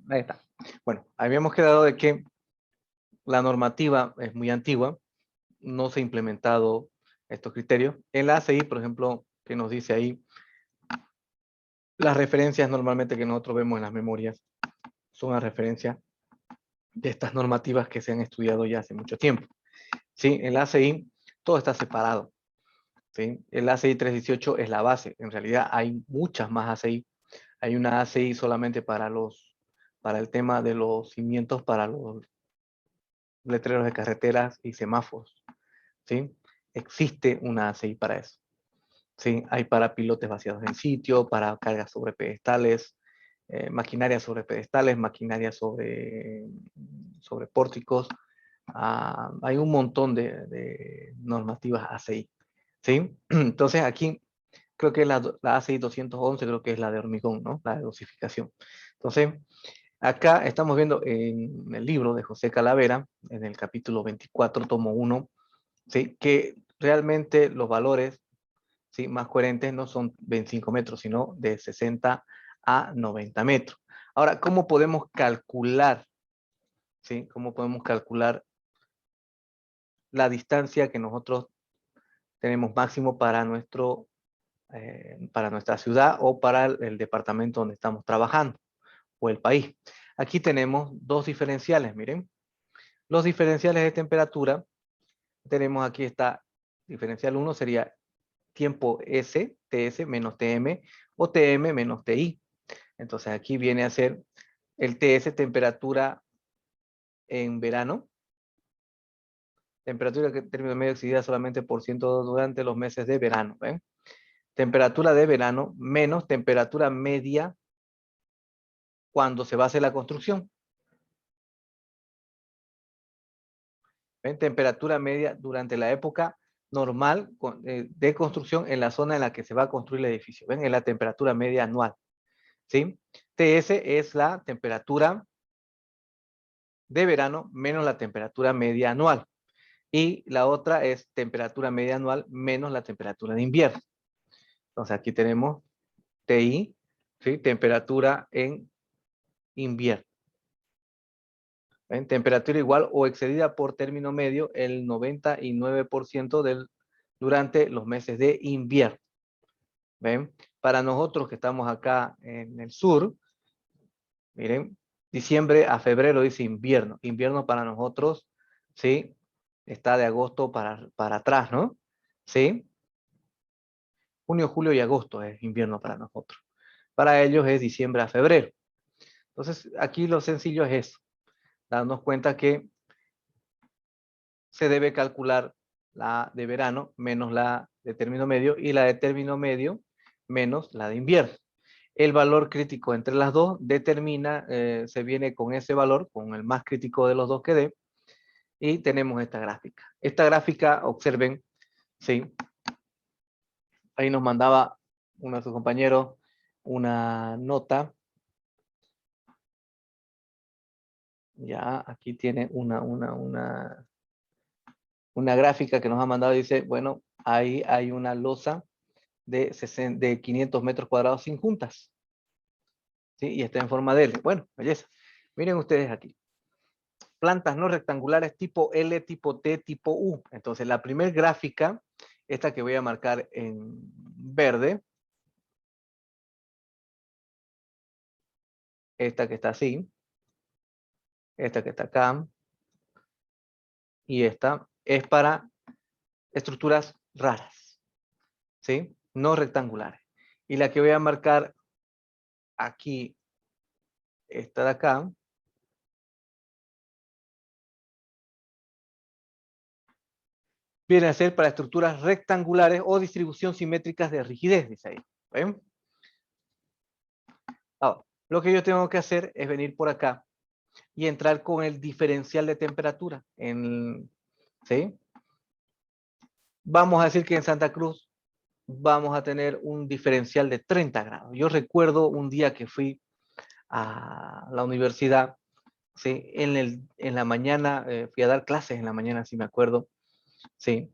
Ahí está. Bueno, habíamos quedado de que la normativa es muy antigua, no se ha implementado estos criterios. En la ACI, por ejemplo, que nos dice ahí, las referencias normalmente que nosotros vemos en las memorias son las referencias de estas normativas que se han estudiado ya hace mucho tiempo. ¿Sí? En la ACI todo está separado. ¿Sí? El ACI 318 es la base. En realidad hay muchas más ACI. Hay una ACI solamente para el tema de los cimientos, para los letreros de carreteras y semáforos. ¿Sí? Existe una ACI para eso. ¿Sí? Hay para pilotes vaciados en sitio, para cargas sobre pedestales, maquinaria sobre pedestales, maquinaria sobre pórticos. Hay un montón de normativas ACI. ¿Sí? Entonces aquí creo que la ACI 211 creo que es la de hormigón, ¿no? La de dosificación. Entonces, acá estamos viendo en el libro de José Calavera, en el capítulo 24, tomo 1, ¿sí? Que realmente los valores, ¿sí?, más coherentes no son 25 metros, sino de 60 a 90 metros. Ahora, ¿cómo podemos calcular, ¿sí? ¿Cómo podemos calcular la distancia que nosotros tenemos máximo para nuestra ciudad o para el departamento donde estamos trabajando o el país? Aquí tenemos dos diferenciales, miren. Los diferenciales de temperatura, tenemos aquí está, diferencial 1 sería tiempo S, TS menos TM, o TM menos TI. Entonces aquí viene a ser el TS, temperatura en verano, temperatura que término medio excedida solamente por 102 durante los meses de verano. ¿Ven? Temperatura de verano menos temperatura media cuando se va a hacer la construcción. ¿Ven? Temperatura media durante la época normal de construcción en la zona en la que se va a construir el edificio. ¿Ven? Es la temperatura media anual. ¿Sí? TS es la temperatura de verano menos la temperatura media anual. Y la otra es temperatura media anual menos la temperatura de invierno. Entonces aquí tenemos TI, ¿sí? Temperatura en invierno. ¿Ven? Temperatura igual o excedida por término medio el 99% durante los meses de invierno. ¿Ven? Para nosotros que estamos acá en el sur, miren, diciembre a febrero dice invierno. Invierno para nosotros, ¿sí? Está de agosto para atrás, ¿no? ¿Sí? Junio, julio y agosto es invierno para nosotros. Para ellos es diciembre a febrero. Entonces, aquí lo sencillo es eso. Darnos cuenta que se debe calcular la de verano menos la de término medio y la de término medio menos la de invierno. El valor crítico entre las dos determina, se viene con ese valor, con el más crítico de los dos que dé, y tenemos esta gráfica. Esta gráfica, observen, ¿sí? Ahí nos mandaba uno de sus compañeros una nota. Ya, aquí tiene una gráfica que nos ha mandado. Dice, bueno, ahí hay una losa de 500 metros cuadrados sin juntas. ¿Sí? Y está en forma de L. Bueno, belleza. Miren ustedes aquí. Plantas no rectangulares tipo L, tipo T, tipo U. Entonces, la primera gráfica, esta que voy a marcar en verde, esta que está así, esta que está acá, y esta es para estructuras raras, ¿sí? No rectangulares. Y la que voy a marcar aquí, esta de acá, viene a ser para estructuras rectangulares o distribución simétricas de rigidez, dice ahí. ¿Ven? Ahora, lo que yo tengo que hacer es venir por acá y entrar con el diferencial de temperatura. ¿Sí? Vamos a decir que en Santa Cruz vamos a tener un diferencial de 30 grados. Yo recuerdo un día que fui a la universidad, ¿sí? En la mañana, fui a dar clases en la mañana, si me acuerdo, ¿sí?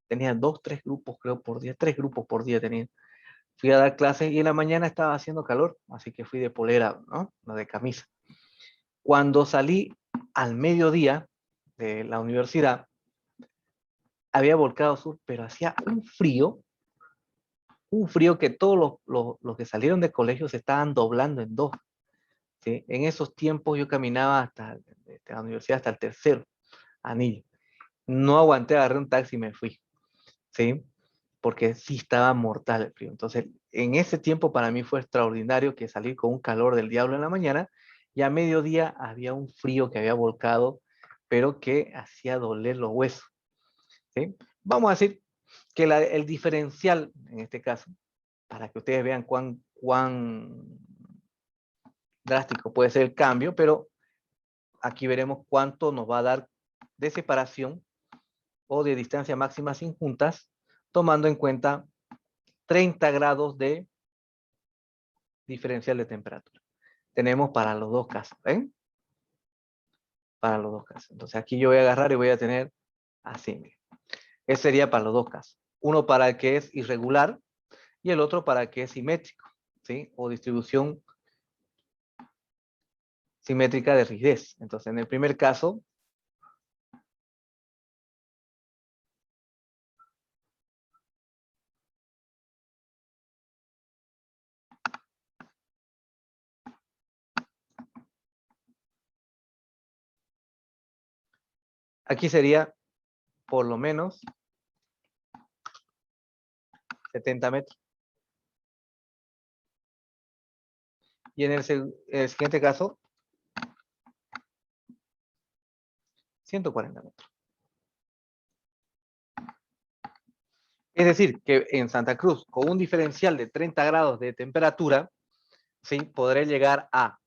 Tenía 2, 3 grupos, creo, por día, 3 grupos por día tenía. Fui a dar clases y en la mañana estaba haciendo calor, así que fui de polera, ¿no? No de camisa. Cuando salí al mediodía de la universidad, había volcado sur, pero hacía un frío que todos los que salieron de colegio se estaban doblando en dos. ¿Sí? En esos tiempos yo caminaba hasta la universidad, hasta el tercer anillo. No aguanté, agarré un taxi y me fui. ¿Sí? Porque sí estaba mortal el frío. Entonces, en ese tiempo para mí fue extraordinario que salí con un calor del diablo en la mañana y a mediodía había un frío que había volcado, pero que hacía doler los huesos. ¿Sí? Vamos a decir que el diferencial, en este caso, para que ustedes vean cuán drástico puede ser el cambio, pero aquí veremos cuánto nos va a dar de separación o de distancia máxima sin juntas, tomando en cuenta 30 grados de diferencial de temperatura. Tenemos para los dos casos, ¿ven? Para los dos casos. Entonces aquí yo voy a agarrar y voy a tener así. Miren. Ese sería para los dos casos. Uno para el que es irregular y el otro para el que es simétrico, ¿sí? O distribución simétrica de rigidez. Entonces en el primer caso, aquí sería por lo menos 70 metros. Y en el siguiente caso, 140 metros. Es decir, que en Santa Cruz, con un diferencial de 30 grados de temperatura, ¿sí? Podré llegar a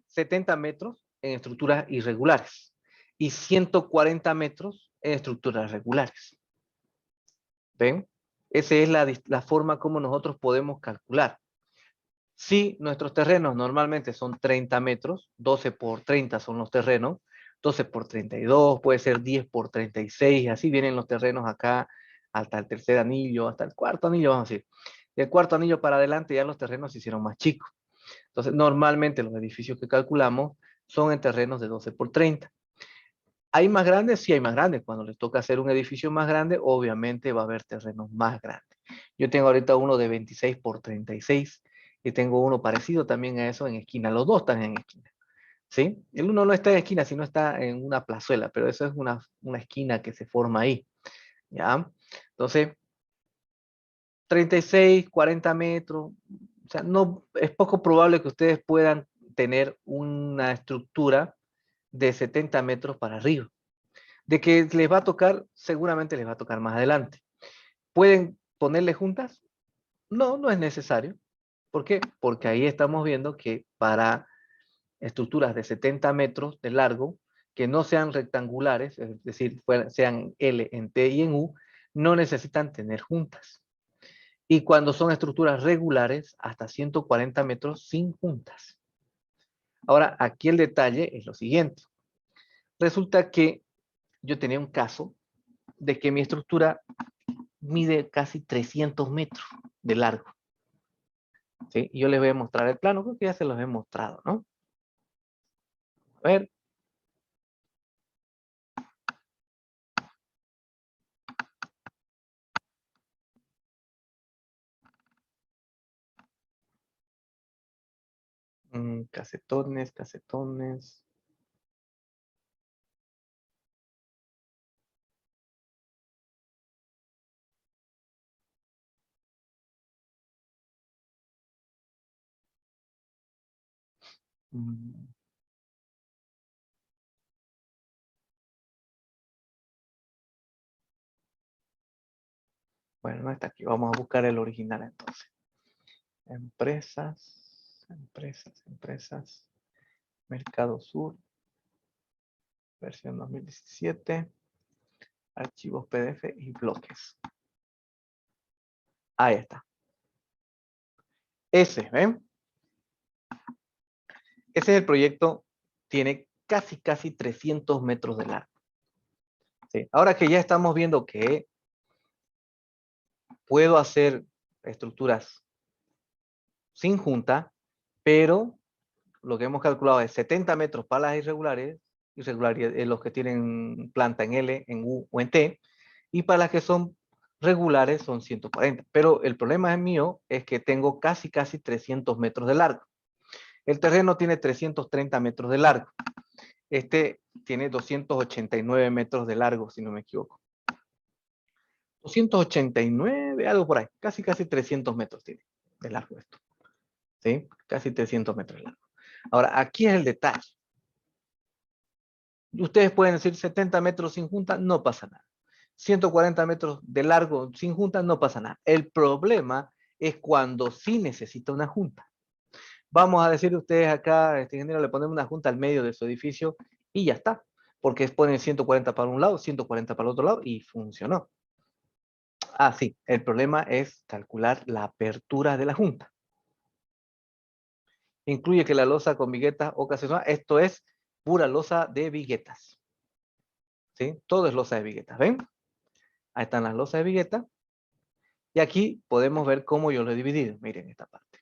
70 metros en estructuras irregulares y 140 metros en estructuras regulares. ¿Ven? Esa es la forma como nosotros podemos calcular. Si nuestros terrenos normalmente son 30 metros, 12 por 30 son los terrenos, 12 por 32, puede ser 10 por 36, así vienen los terrenos acá hasta el tercer anillo, hasta el cuarto anillo, vamos a decir. Del cuarto anillo para adelante ya los terrenos se hicieron más chicos. Entonces, normalmente los edificios que calculamos son en terrenos de 12 por 30. ¿Hay más grandes? Sí, hay más grandes. Cuando les toca hacer un edificio más grande, obviamente va a haber terrenos más grandes. Yo tengo ahorita uno de 26 por 36 y tengo uno parecido también a eso en esquina. Los dos están en esquina. ¿Sí? El uno no está en esquina, sino está en una plazuela, pero eso es una esquina que se forma ahí. ¿Ya? Entonces, 36, 40 metros. O sea, no, es poco probable que ustedes puedan tener una estructura de 70 metros para arriba. De que les va a tocar, seguramente les va a tocar más adelante. ¿Pueden ponerle juntas? No, no es necesario. ¿Por qué? Porque ahí estamos viendo que para estructuras de 70 metros de largo, que no sean rectangulares, es decir, sean L en T y en U, no necesitan tener juntas. Y cuando son estructuras regulares, hasta 140 metros sin juntas. Ahora, aquí el detalle es lo siguiente. Resulta que yo tenía un caso de que mi estructura mide casi 300 metros de largo. ¿Sí? Y yo les voy a mostrar el plano, creo que ya se los he mostrado, ¿no? A ver. Casetones, casetones. Mm, Bueno, no está aquí. Vamos a buscar el original entonces. Empresas, empresas, empresas. Mercado Sur, versión 2017. Archivos PDF y bloques. Ahí está. Ese, ¿ven? Ese es el proyecto. Tiene casi 300 metros de largo. ¿Sí? Ahora que ya estamos viendo que puedo hacer estructuras sin junta, pero lo que hemos calculado es 70 metros para las irregulares, los que tienen planta en L, en U o en T, y para las que son regulares son 140. Pero el problema mío es que tengo casi 300 metros de largo. El terreno tiene 330 metros de largo. Este tiene 289 metros de largo, si no me equivoco. 289, algo por ahí. Casi 300 metros tiene de largo esto. ¿Sí? Casi 300 metros de largo. Ahora, aquí es el detalle. Ustedes pueden decir 70 metros sin junta, no pasa nada. 140 metros de largo sin junta, no pasa nada. El problema es cuando sí necesita una junta. Vamos a decir ustedes acá, este ingeniero, le ponemos una junta al medio de su edificio y ya está. Porque ponen 140 para un lado, 140 para el otro lado y funcionó. Ah, sí, el problema es calcular la apertura de la junta. Incluye que la losa con viguetas ocasional, esto es pura losa de viguetas. ¿Sí? Todo es losa de viguetas, ¿ven? Ahí están las losas de vigueta. Y aquí podemos ver cómo yo lo he dividido. Miren esta parte.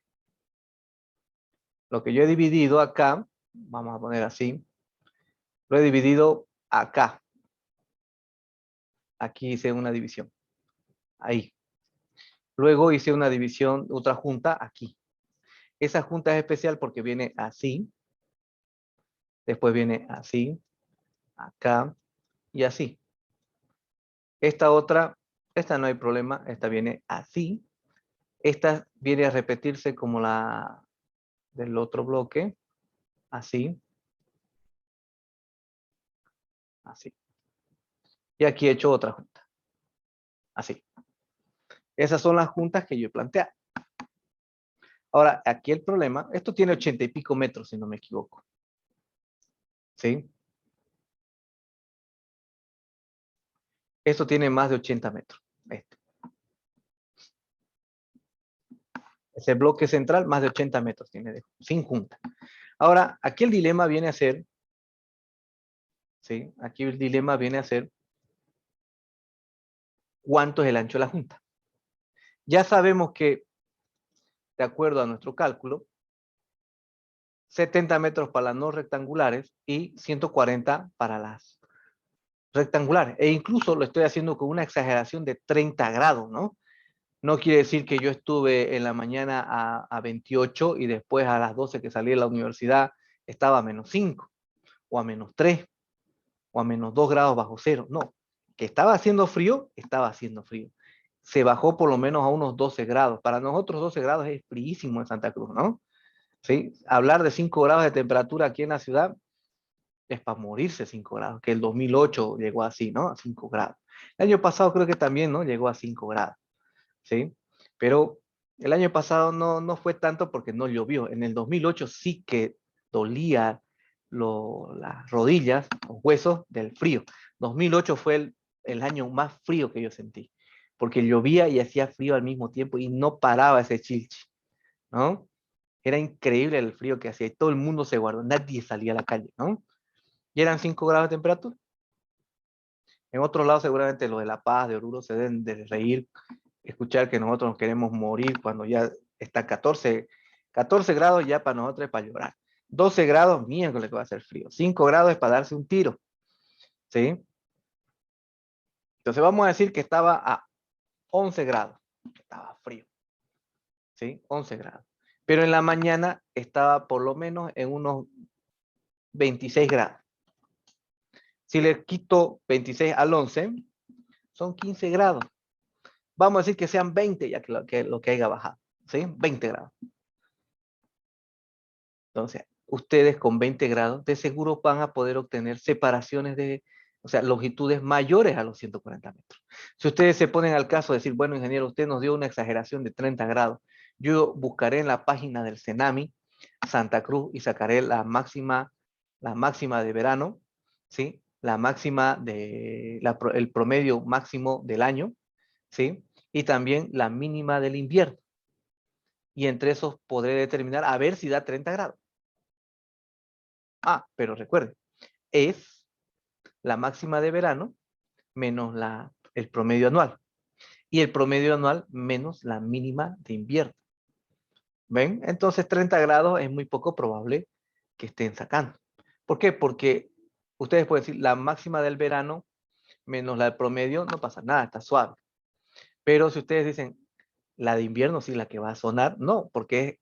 Lo que yo he dividido acá, vamos a poner así, lo he dividido acá. Aquí hice una división. Ahí. Luego hice una división, otra junta aquí. Esa junta es especial porque viene así. Después viene así, acá y así. Esta otra, esta no hay problema. Esta viene así. Esta viene a repetirse como la del otro bloque. Así. Así. Y aquí he hecho otra junta. Así. Esas son las juntas que yo he planteado. Ahora, aquí el problema, esto tiene 80 y pico metros, si no me equivoco. ¿Sí? Esto tiene más de 80 metros. Este. Ese bloque central, más de 80 metros tiene, sin junta. Ahora, aquí el dilema viene a ser, ¿sí? Aquí el dilema viene a ser, ¿cuánto es el ancho de la junta? Ya sabemos que, de acuerdo a nuestro cálculo, 70 metros para las no rectangulares y 140 para las rectangulares. E incluso lo estoy haciendo con una exageración de 30 grados, ¿no? No quiere decir que yo estuve en la mañana a 28 y después a las 12 que salí de la universidad estaba a -5 o a -3 o a -2 grados bajo cero. No, que estaba haciendo frío, estaba haciendo frío. Se bajó por lo menos a unos 12 grados. Para nosotros 12 grados es fríísimo en Santa Cruz, ¿no? ¿Sí? Hablar de 5 grados de temperatura aquí en la ciudad es para morirse 5 grados, que el 2008 llegó así, ¿no? A 5 grados. El año pasado creo que también, ¿no? Llegó a 5 grados, ¿sí? Pero el año pasado no fue tanto porque no llovió. En el 2008 sí que dolía las rodillas, los huesos del frío. 2008 fue el año más frío que yo sentí, porque llovía y hacía frío al mismo tiempo y no paraba ese chilchi, ¿no? Era increíble el frío que hacía y todo el mundo se guardó, nadie salía a la calle, ¿no? Y eran 5 grados de temperatura. En otros lados seguramente los de La Paz, de Oruro, se deben de reír, escuchar que nosotros nos queremos morir cuando ya está 14 grados ya para nosotros es para llorar. 12 grados, miércoles que va a ser frío. 5 grados es para darse un tiro, ¿sí? Entonces vamos a decir que estaba a 11 grados, estaba frío, ¿sí? 11 grados. Pero en la mañana estaba por lo menos en unos 26 grados. Si le quito 26 al 11, son 15 grados. Vamos a decir que sean 20 ya que lo que haya bajado, ¿sí? 20 grados. Entonces, ustedes con 20 grados de seguro van a poder obtener separaciones de, o sea, longitudes mayores a los 140 metros. Si ustedes se ponen al caso de decir, bueno, ingeniero, usted nos dio una exageración de 30 grados, yo buscaré en la página del CENAMI Santa Cruz y sacaré la máxima de verano, ¿sí? La máxima el promedio máximo del año, ¿sí? Y también la mínima del invierno. Y entre esos podré determinar a ver si da 30 grados. Ah, pero recuerden, es la máxima de verano menos el promedio anual. y el promedio anual menos la mínima de invierno. ¿Ven? Entonces 30 grados es muy poco probable que estén sacando. ¿Por qué? Porque ustedes pueden decir la máxima del verano menos la del promedio, no pasa nada, está suave. Pero si ustedes dicen la de invierno, sí, la que va a sonar, no, porque es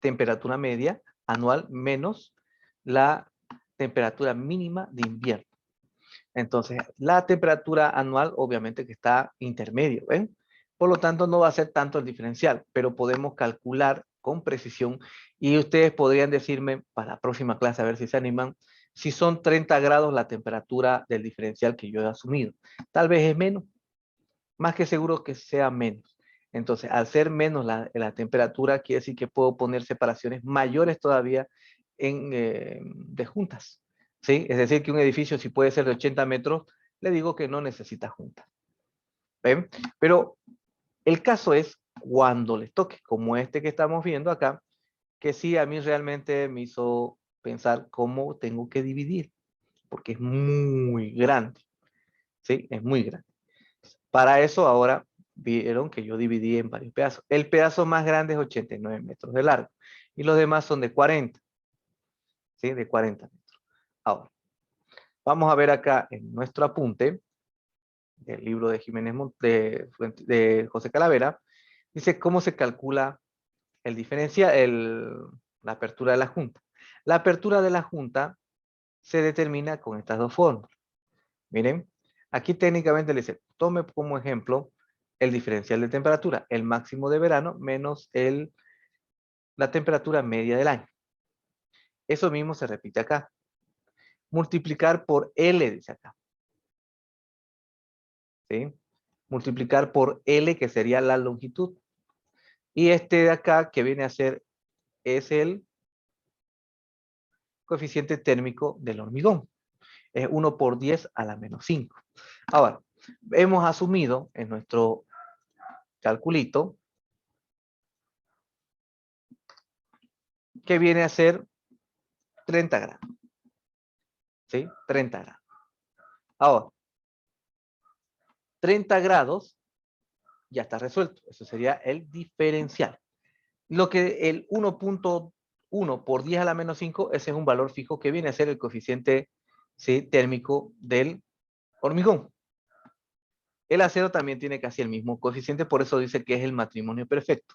temperatura media anual menos la temperatura mínima de invierno. Entonces, la temperatura anual obviamente que está intermedio, ¿ven? Por lo tanto, no va a ser tanto el diferencial, pero podemos calcular con precisión y ustedes podrían decirme para la próxima clase, a ver si se animan, si son 30 grados la temperatura del diferencial que yo he asumido. Tal vez es menos, más que seguro que sea menos. Entonces, al ser menos la temperatura, quiere decir que puedo poner separaciones mayores todavía de juntas. ¿Sí? Es decir, que un edificio, si puede ser de 80 metros, le digo que no necesita juntas. ¿Ven? Pero el caso es cuando les toque, como este que estamos viendo acá, que sí a mí realmente me hizo pensar cómo tengo que dividir, porque es muy grande. ¿Sí? Es muy grande. Para eso ahora vieron que yo dividí en varios pedazos. El pedazo más grande es 89 metros de largo y los demás son de 40. ¿Sí? De 40 metros. Ahora, vamos a ver acá en nuestro apunte del libro de Jiménez de José Calavera, dice cómo se calcula el la apertura de la junta. La apertura de la junta se determina con estas dos fórmulas. Miren, aquí técnicamente le dice, tome como ejemplo el diferencial de temperatura, el máximo de verano menos la temperatura media del año. Eso mismo se repite acá. Multiplicar por L, dice acá. ¿Sí? Multiplicar por L, que sería la longitud. Y este de acá, que viene a ser, es el coeficiente térmico del hormigón. Es 1 por 10 a la menos 5. Ahora, hemos asumido en nuestro calculito que viene a ser 30 grados. ¿Sí? 30 grados. Ahora, 30 grados ya está resuelto. Eso sería el diferencial. Lo que el 1.1 por 10 a la menos 5, ese es un valor fijo que viene a ser el coeficiente, ¿sí?, térmico del hormigón. El acero también tiene casi el mismo coeficiente, por eso dice que es el matrimonio perfecto.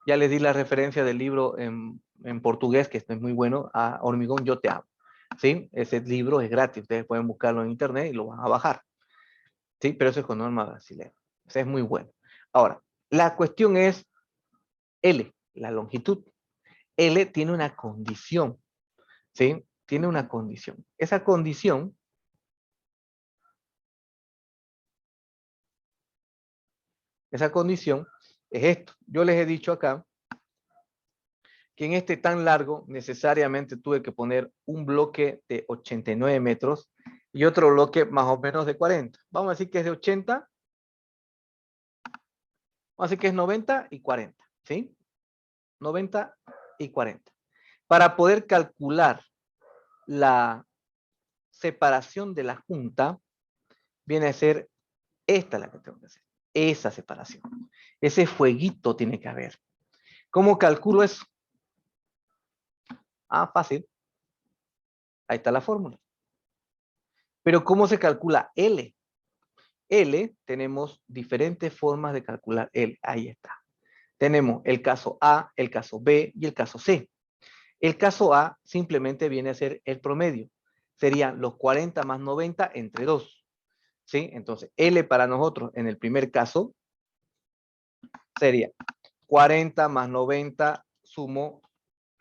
Ya les di la referencia del libro en portugués, que es muy bueno, a Hormigón Yo Te Amo. ¿Sí? Ese libro es gratis, ustedes pueden buscarlo en internet y lo van a bajar. ¿Sí? Pero eso es con norma brasileña. Ese es muy bueno. Ahora, la cuestión es L, la longitud. L tiene una condición, ¿sí? Tiene una condición. Esa condición es esto. Yo les he dicho acá que en este tan largo necesariamente tuve que poner un bloque de 89 metros y otro bloque más o menos de 40. Vamos a decir que es de 80, vamos a decir que es 90 y 40, ¿sí? 90 y 40. Para poder calcular la separación de la junta, viene a ser esta la que tengo que hacer. Esa separación. Ese fueguito tiene que haber. ¿Cómo calculo eso? Ah, fácil. Ahí está la fórmula. Pero ¿cómo se calcula L? L, tenemos diferentes formas de calcular L. Ahí está. Tenemos el caso A, el caso B y el caso C. El caso A simplemente viene a ser el promedio. Serían los 40 más 90 entre 2. ¿Sí? Entonces, L para nosotros en el primer caso sería 40 más 90 sumo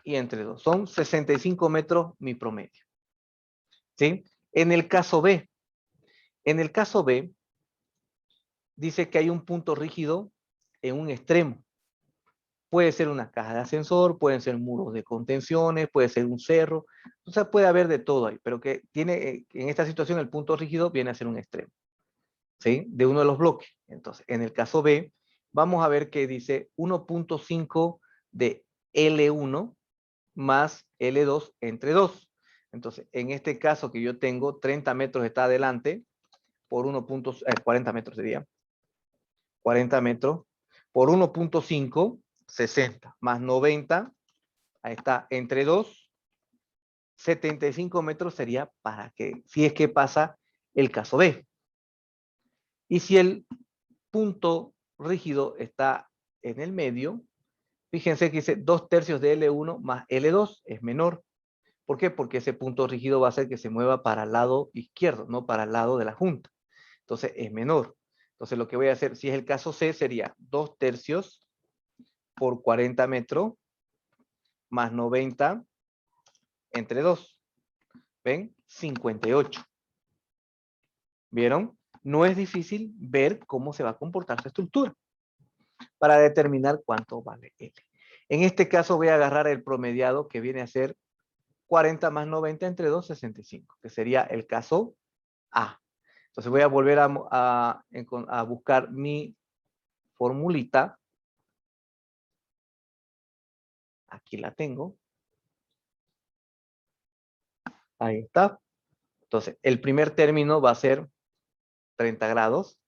y entre 2. Son 65 metros mi promedio. ¿Sí? En el caso B, dice que hay un punto rígido en un extremo. Puede ser una caja de ascensor, pueden ser muros de contenciones, puede ser un cerro. O sea, puede haber de todo ahí, pero que tiene, en esta situación, el punto rígido viene a ser un extremo, ¿sí? De uno de los bloques. Entonces, en el caso B, vamos a ver que dice 1.5 de L1 más L2 entre 2. Entonces, en este caso que yo tengo, 30 metros está adelante por 40 metros sería. 40 metros, por 1.5, 60, más 90, ahí está, entre 2, 75 metros sería para que, si es que pasa el caso B. Y si el punto rígido está en el medio, fíjense que dice 2/3 de L1 más L2 es menor. ¿Por qué? Porque ese punto rígido va a hacer que se mueva para el lado izquierdo, no para el lado de la junta. Entonces es menor. Entonces lo que voy a hacer, si es el caso C, sería 2/3 por 40 metros más 90 entre 2. ¿Ven? 58. ¿Vieron? No es difícil ver cómo se va a comportar su estructura para determinar cuánto vale L. En este caso voy a agarrar el promediado que viene a ser 40 más 90 entre 2, 65, que sería el caso A. Entonces voy a volver a buscar mi formulita. Aquí la tengo. Ahí está. Entonces, el primer término va a ser 30 grados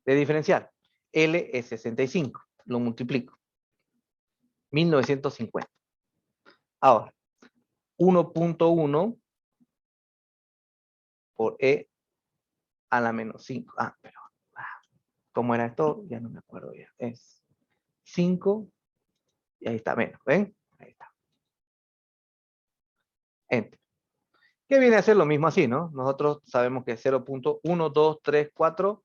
de diferencial. L es 65. Lo multiplico. 1950. Ahora, 1.1 por E a la menos 5. Pero, ¿cómo era esto? Ya no me acuerdo ya. Es 5 y ahí está menos. ¿Ven? Ahí está. Enter. Que viene a ser lo mismo así, ¿no? Nosotros sabemos que es 0.1, 2, 3, 4,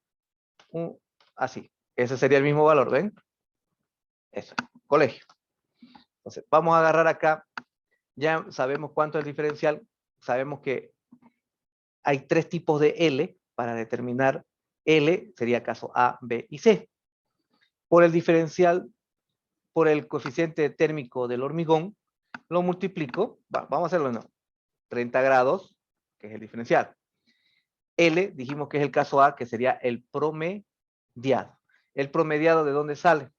así. Ese sería el mismo valor, ¿ven? Eso, colegio. Entonces, vamos a agarrar acá. Ya sabemos cuánto es el diferencial. Sabemos que hay 3 tipos de L para determinar L, sería caso A, B y C. Por el diferencial, por el coeficiente térmico del hormigón, lo multiplico. Vamos a hacerlo, ¿no? 30 grados, que es el diferencial. L, dijimos que es el caso A, que sería el promediado. ¿El promediado de dónde sale?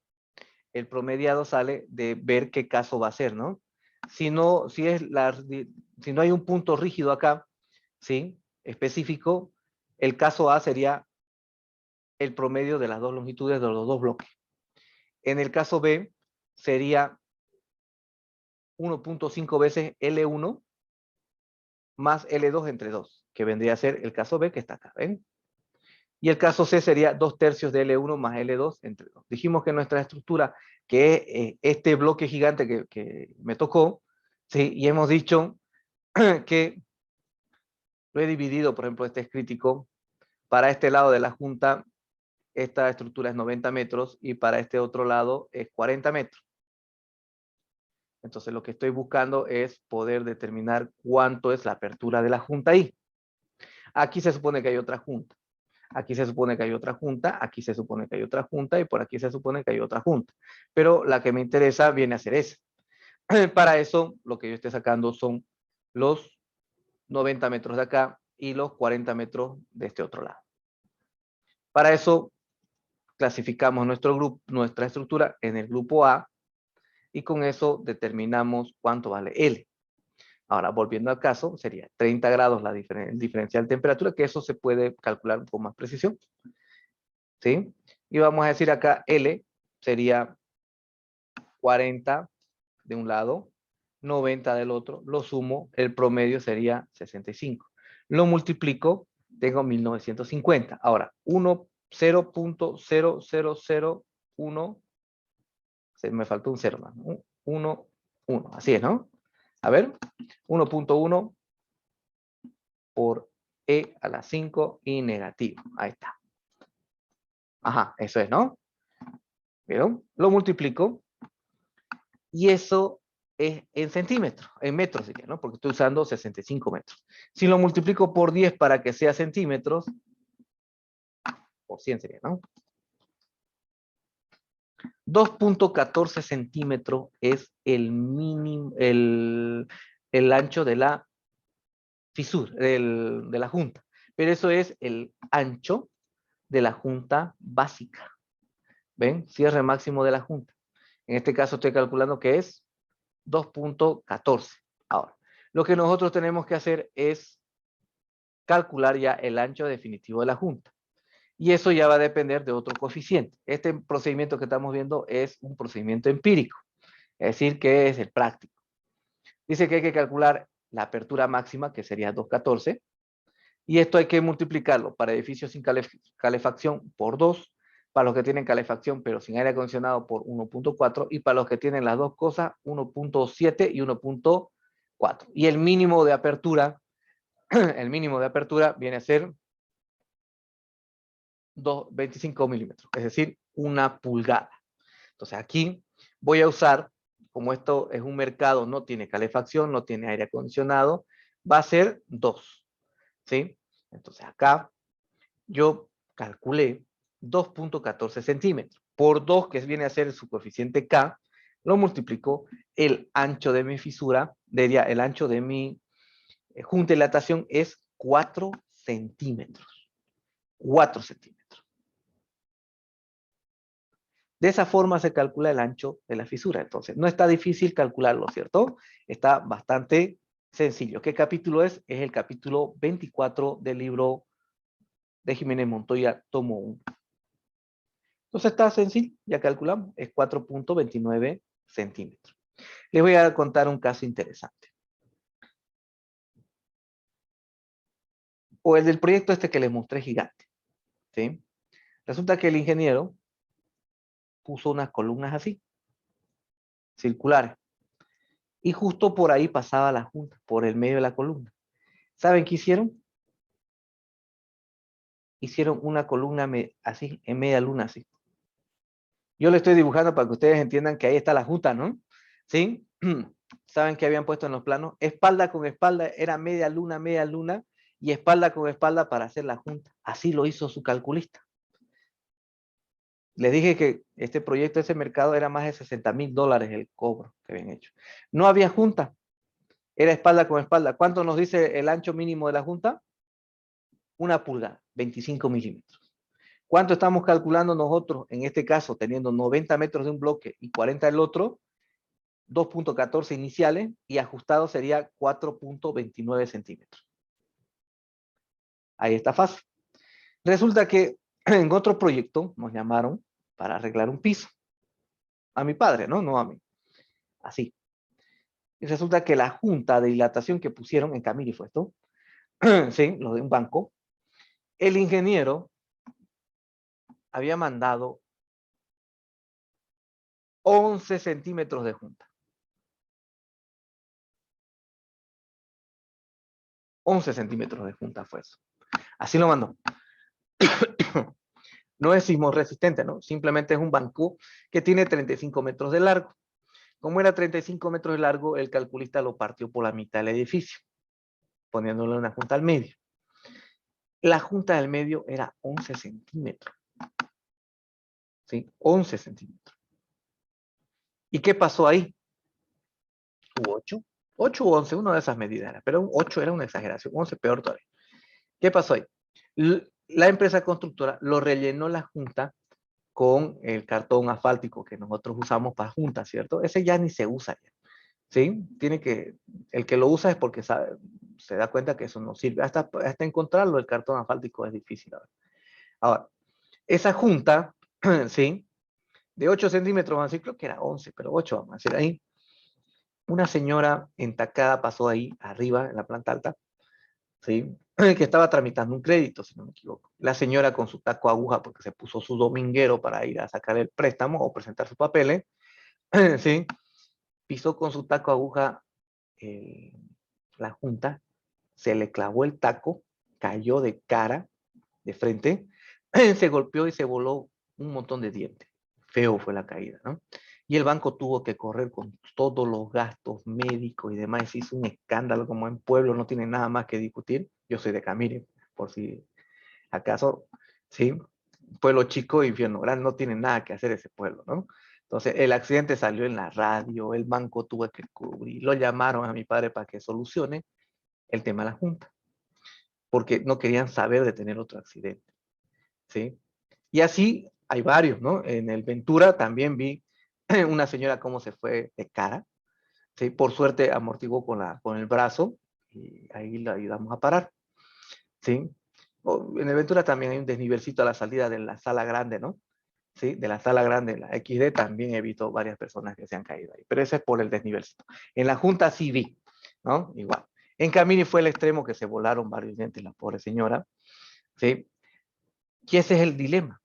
El promediado sale de ver qué caso va a ser, ¿no? Si no hay un punto rígido acá, ¿sí? Específico, el caso A sería el promedio de las dos longitudes de los dos bloques. En el caso B, sería 1.5 veces L1 más L2 entre 2, que vendría a ser el caso B que está acá, ¿ven? Y el caso C sería 2/3 de L1 más L2 entre 2. Dijimos que nuestra estructura, que es este bloque gigante que me tocó, ¿sí? Y hemos dicho que lo he dividido, por ejemplo, este es crítico. Para este lado de la junta, esta estructura es 90 metros y para este otro lado es 40 metros. Entonces lo que estoy buscando es poder determinar cuánto es la apertura de la junta ahí. Aquí se supone que hay otra junta. Aquí se supone que hay otra junta, aquí se supone que hay otra junta y por aquí se supone que hay otra junta. Pero la que me interesa viene a ser esa. Para eso, lo que yo estoy sacando son los 90 metros de acá y los 40 metros de este otro lado. Para eso, clasificamos nuestra estructura en el grupo A y con eso determinamos cuánto vale L. Ahora, volviendo al caso, sería 30 grados el diferencial de temperatura, que eso se puede calcular con más precisión. ¿Sí? Y vamos a decir acá L sería 40 de un lado, 90 del otro, lo sumo, el promedio sería 65. Lo multiplico, tengo 1950. Ahora, 0.0001, me faltó un 0 más, 1, 1, así es, ¿no? A ver, 1.1 por E a la 5 y negativo. Ahí está. Ajá, eso es, ¿no? ¿Vieron? Lo multiplico y eso es en centímetros, en metros sería, ¿no? Porque estoy usando 65 metros. Si lo multiplico por 10 para que sea centímetros, por 100 sería, ¿no? 2.14 centímetros es el mínimo, el ancho de la fisura, de la junta. Pero eso es el ancho de la junta básica. ¿Ven? Cierre máximo de la junta. En este caso estoy calculando que es 2.14. Ahora, lo que nosotros tenemos que hacer es calcular ya el ancho definitivo de la junta. Y eso ya va a depender de otro coeficiente. Este procedimiento que estamos viendo es un procedimiento empírico, es decir, que es el práctico. Dice que hay que calcular la apertura máxima, que sería 214, y esto hay que multiplicarlo para edificios sin calefacción por 2, para los que tienen calefacción pero sin aire acondicionado por 1.4, y para los que tienen las dos cosas 1.7 y 1.4. Y el mínimo de apertura, viene a ser 25 milímetros, es decir, 1 pulgada. Entonces aquí voy a usar, como esto es un mercado, no tiene calefacción, no tiene aire acondicionado, va a ser 2, ¿sí? Entonces acá yo calculé 2.14 centímetros por 2, que viene a ser su coeficiente K, lo multiplico, el ancho de mi fisura, el ancho de mi junta de dilatación es 4 centímetros. 4 centímetros. De esa forma se calcula el ancho de la fisura. Entonces, no está difícil calcularlo, ¿cierto? Está bastante sencillo. ¿Qué capítulo es? Es el capítulo 24 del libro de Jiménez Montoya, tomo 1. Entonces está sencillo, ya calculamos, es 4.29 centímetros. Les voy a contar un caso interesante. O el del proyecto este que les mostré gigante, ¿sí? Resulta que el ingeniero puso unas columnas así, circulares, y justo por ahí pasaba la junta, por el medio de la columna. ¿Saben qué hicieron? Hicieron una columna así, en media luna, así. Yo le estoy dibujando para que ustedes entiendan que ahí está la junta, ¿no? ¿Sí? ¿Saben qué habían puesto en los planos? Espalda con espalda, era media luna, y espalda con espalda para hacer la junta. Así lo hizo su calculista. Les dije que este proyecto, ese mercado, era más de $60,000 el cobro que habían hecho. No había junta, era espalda con espalda. ¿Cuánto nos dice el ancho mínimo de la junta? 1 pulgada, 25 milímetros. ¿Cuánto estamos calculando nosotros, en este caso, teniendo 90 metros de un bloque y 40 del otro? 2.14 iniciales y ajustado sería 4.29 centímetros. Ahí está fácil. Resulta que en otro proyecto nos llamaron para arreglar un piso. A mi padre, ¿no? No a mí. Así. Y resulta que la junta de dilatación que pusieron en Camiri fue esto. Sí, lo de un banco. El ingeniero había mandado 11 centímetros de junta. 11 centímetros de junta fue eso. Así lo mandó. No es sismo resistente, ¿no? Simplemente es un banco que tiene 35 metros de largo. Como era 35 metros de largo, el calculista lo partió por la mitad del edificio, poniéndole una junta al medio. La junta del medio era 11 centímetros. ¿Sí? 11 centímetros. ¿Y qué pasó ahí? ¿Hubo 8? 8 u 11, una de esas medidas era, pero 8 era una exageración, 11 peor todavía. ¿Qué pasó ahí? La empresa constructora lo rellenó la junta con el cartón asfáltico que nosotros usamos para juntas, ¿cierto? Ese ya ni se usa ya, ¿sí? El que lo usa es porque se da cuenta que eso no sirve. Hasta encontrarlo, el cartón asfáltico es difícil. Ahora, esa junta, ¿sí? De 8 centímetros, vamos a decir, creo que era 11, pero 8 vamos a decir ahí. Una señora entacada pasó ahí arriba, en la planta alta, ¿sí? Que estaba tramitando un crédito, si no me equivoco. La señora con su taco aguja, porque se puso su dominguero para ir a sacar el préstamo o presentar sus papeles, ¿sí? Pisó con su taco aguja la junta, se le clavó el taco, cayó de cara, de frente, se golpeó y se voló un montón de dientes. Feo fue la caída, ¿no? Y el banco tuvo que correr con todos los gastos médicos y demás. Se hizo un escándalo, como en pueblo no tiene nada más que discutir. Yo soy de Camiri, por si acaso, ¿sí? Pueblo chico, infierno grande, no tiene nada que hacer ese pueblo, ¿no? Entonces, el accidente salió en la radio, el banco tuvo que cubrir, lo llamaron a mi padre para que solucione el tema de la junta, porque no querían saber de tener otro accidente, ¿sí? Y así hay varios, ¿no? En el Ventura también vi una señora cómo se fue de cara, ¿sí? Por suerte amortiguó con el brazo y ahí la ayudamos a parar, ¿sí? O en Ventura también hay un desnivelcito a la salida de la sala grande, ¿no? Sí, de la sala grande, la XD, también he visto varias personas que se han caído ahí, pero ese es por el desnivelcito. En la Junta sí vi, ¿no? Igual. En Camini fue el extremo que se volaron varios dientes, la pobre señora, ¿sí? Y ese es el dilema.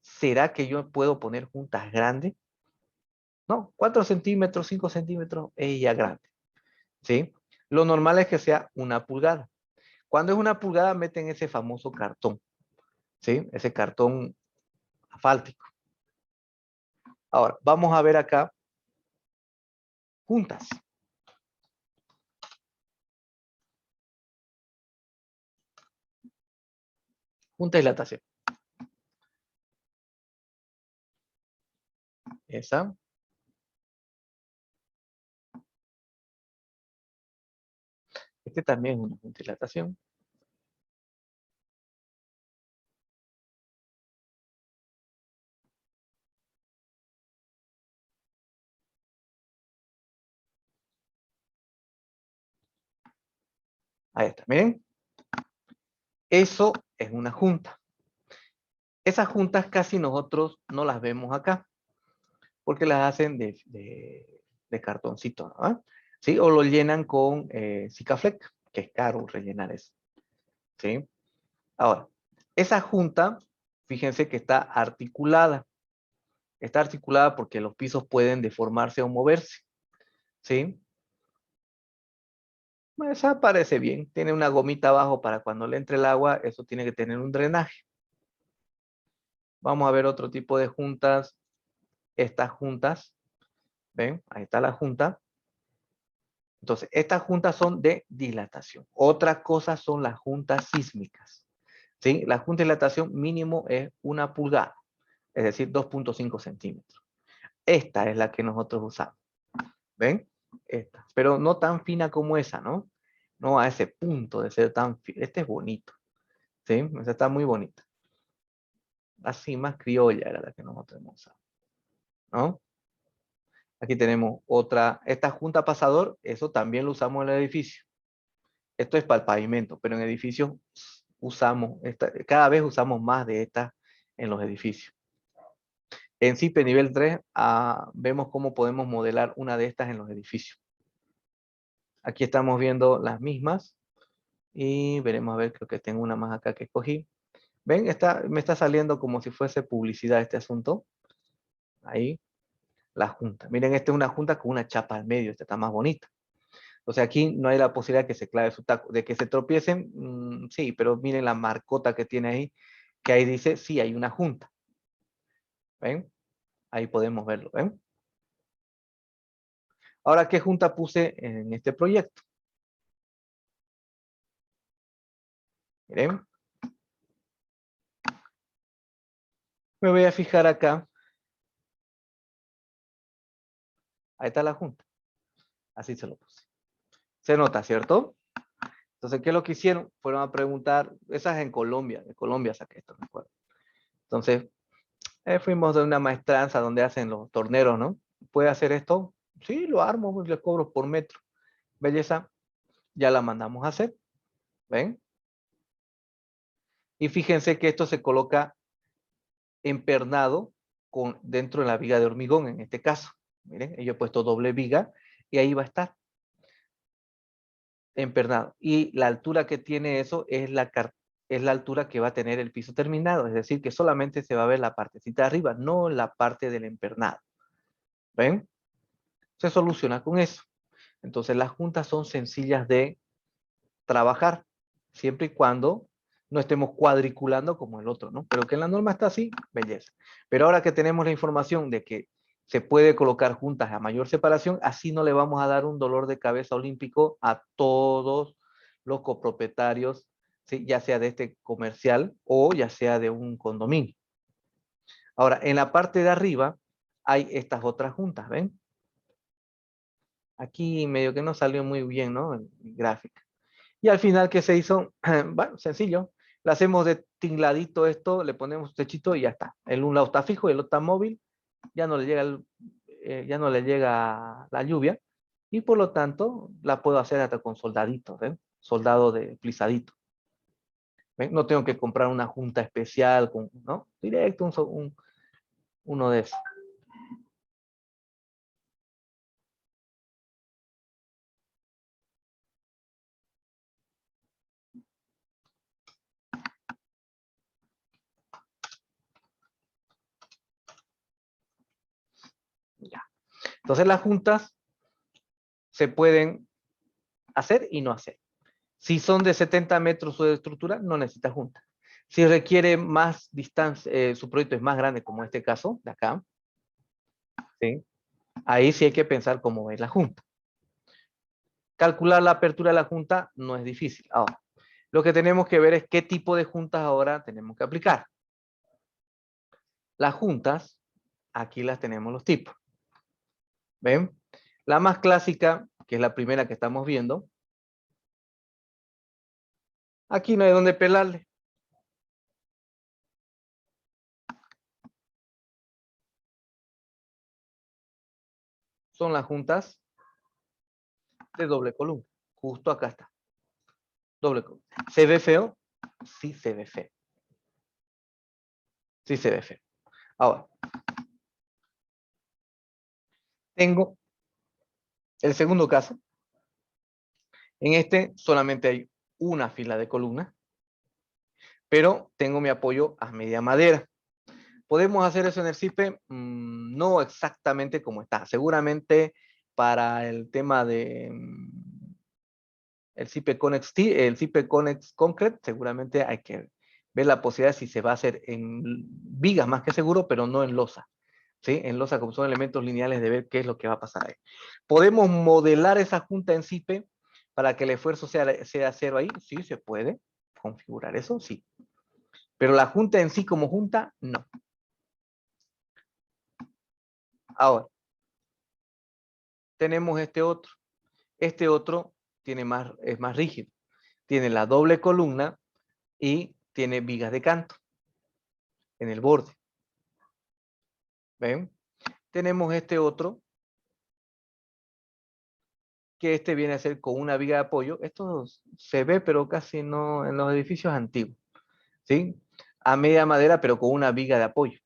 ¿Será que yo puedo poner juntas grandes? No, 4 centímetros, 5 centímetros, ella grande, ¿sí? Lo normal es que sea 1 pulgada. Cuando es 1 pulgada, meten ese famoso cartón, ¿sí? Ese cartón asfáltico. Ahora, vamos a ver acá juntas. Junta dilatación. Esa. Este también es una junta dilatación. Ahí está, miren. Eso es una junta. Esas juntas casi nosotros no las vemos acá, porque las hacen de cartoncito, ¿no? ¿Sí? O lo llenan con Sikaflex, que es caro rellenar eso. ¿Sí? Ahora, esa junta, fíjense que está articulada. Está articulada porque los pisos pueden deformarse o moverse. ¿Sí? Esa parece bien. Tiene una gomita abajo para cuando le entre el agua, eso tiene que tener un drenaje. Vamos a ver otro tipo de juntas. Estas juntas, ¿ven? Ahí está la junta. Entonces, estas juntas son de dilatación. Otra cosa son las juntas sísmicas. ¿Sí? La junta de dilatación mínimo es 1 pulgada, es decir, 2.5 centímetros. Esta es la que nosotros usamos. ¿Ven? Esta. Pero no tan fina como esa, ¿no? No a ese punto de ser tan fina. Este es bonito. ¿Sí? Esta está muy bonita. Así más criolla era la que nosotros hemos usado. ¿No? Aquí tenemos otra. Esta junta pasador, eso también lo usamos en el edificio. Esto es para el pavimento, pero en edificios usamos, cada vez usamos más de estas en los edificios. En CIPE nivel 3 vemos cómo podemos modelar una de estas en los edificios. Aquí estamos viendo las mismas y veremos, a ver, creo que tengo una más acá que escogí. ¿Ven? Me está saliendo como si fuese publicidad este asunto. Ahí, la junta. Miren, esta es una junta con una chapa al medio, esta está más bonita. O sea, aquí no hay la posibilidad de que se clave su taco. De que se tropiecen, sí, pero miren la marcota que tiene ahí, que ahí dice, sí, hay una junta. ¿Ven? Ahí podemos verlo, ¿ven? Ahora, ¿qué junta puse en este proyecto? Miren, me voy a fijar acá. Ahí está la junta. Así se lo puse. Se nota, ¿cierto? Entonces, ¿qué es lo que hicieron? Fueron a preguntar, esas en Colombia, de Colombia saqué esto, me acuerdo. Entonces, fuimos de una maestranza donde hacen los torneros, ¿no? ¿Puede hacer esto? Sí, lo armo, pues, le cobro por metro. Belleza, ya la mandamos a hacer. ¿Ven? Y fíjense que esto se coloca empernado dentro de la viga de hormigón, en este caso. Miren, yo he puesto doble viga y ahí va a estar empernado. Y la altura que tiene eso es la altura que va a tener el piso terminado. Es decir, que solamente se va a ver la partecita de arriba, no la parte del empernado. ¿Ven? Se soluciona con eso. Entonces las juntas son sencillas de trabajar, siempre y cuando no estemos cuadriculando como el otro, ¿no? Pero que en la norma está así, belleza. Pero ahora que tenemos la información de que se puede colocar juntas a mayor separación, así no le vamos a dar un dolor de cabeza olímpico a todos los copropietarios, ¿sí? Ya sea de este comercial o ya sea de un condominio. Ahora, en la parte de arriba hay estas otras juntas, ¿ven? Aquí medio que no salió muy bien, ¿no? En gráfica. Y al final, ¿qué se hizo? Bueno, sencillo. Le hacemos de tingladito esto, le ponemos un techito y ya está. El un lado está fijo y el otro está móvil. Ya no le llega, ya no le llega la lluvia. Y por lo tanto, la puedo hacer hasta con soldaditos, ¿eh? Soldado de plisadito. ¿Ven? No tengo que comprar una junta especial, ¿no? Directo, uno de esos. Ya. Entonces las juntas se pueden hacer y no hacer. Si son de 70 metros su estructura, no necesita junta. Si requiere más distancia, su proyecto es más grande, como este caso de acá, ¿sí? Ahí sí hay que pensar cómo es la junta. Calcular la apertura de la junta no es difícil. Ahora, lo que tenemos que ver es qué tipo de juntas ahora tenemos que aplicar. Las juntas, aquí las tenemos los tipos. ¿Ven? La más clásica, que es la primera que estamos viendo, aquí no hay donde pelarle. Son las juntas de doble columna. Justo acá está. Doble columna. ¿Se ve feo? Sí se ve feo. Sí se ve feo. Ahora, tengo el segundo caso. En este solamente hay una fila de columnas, pero tengo mi apoyo a media madera. ¿Podemos hacer eso en el CIPE? No exactamente como está. Seguramente para el tema de el CIPE Connex, el CIPE Connex Concrete, seguramente hay que ver la posibilidad si se va a hacer en vigas más que seguro, pero no en losa. ¿Sí? En losa, como son elementos lineales, de ver qué es lo que va a pasar ahí. ¿Podemos modelar esa junta en CIPE para que el esfuerzo sea cero ahí? Sí, se puede configurar eso, sí. Pero la junta en sí como junta, no. Ahora, tenemos este otro. Este otro es más rígido. Tiene la doble columna y tiene vigas de canto en el borde. ¿Ven? Tenemos este otro, que este viene a ser con una viga de apoyo. Esto se ve, pero casi no en los edificios antiguos. ¿Sí? A media madera, pero con una viga de apoyo.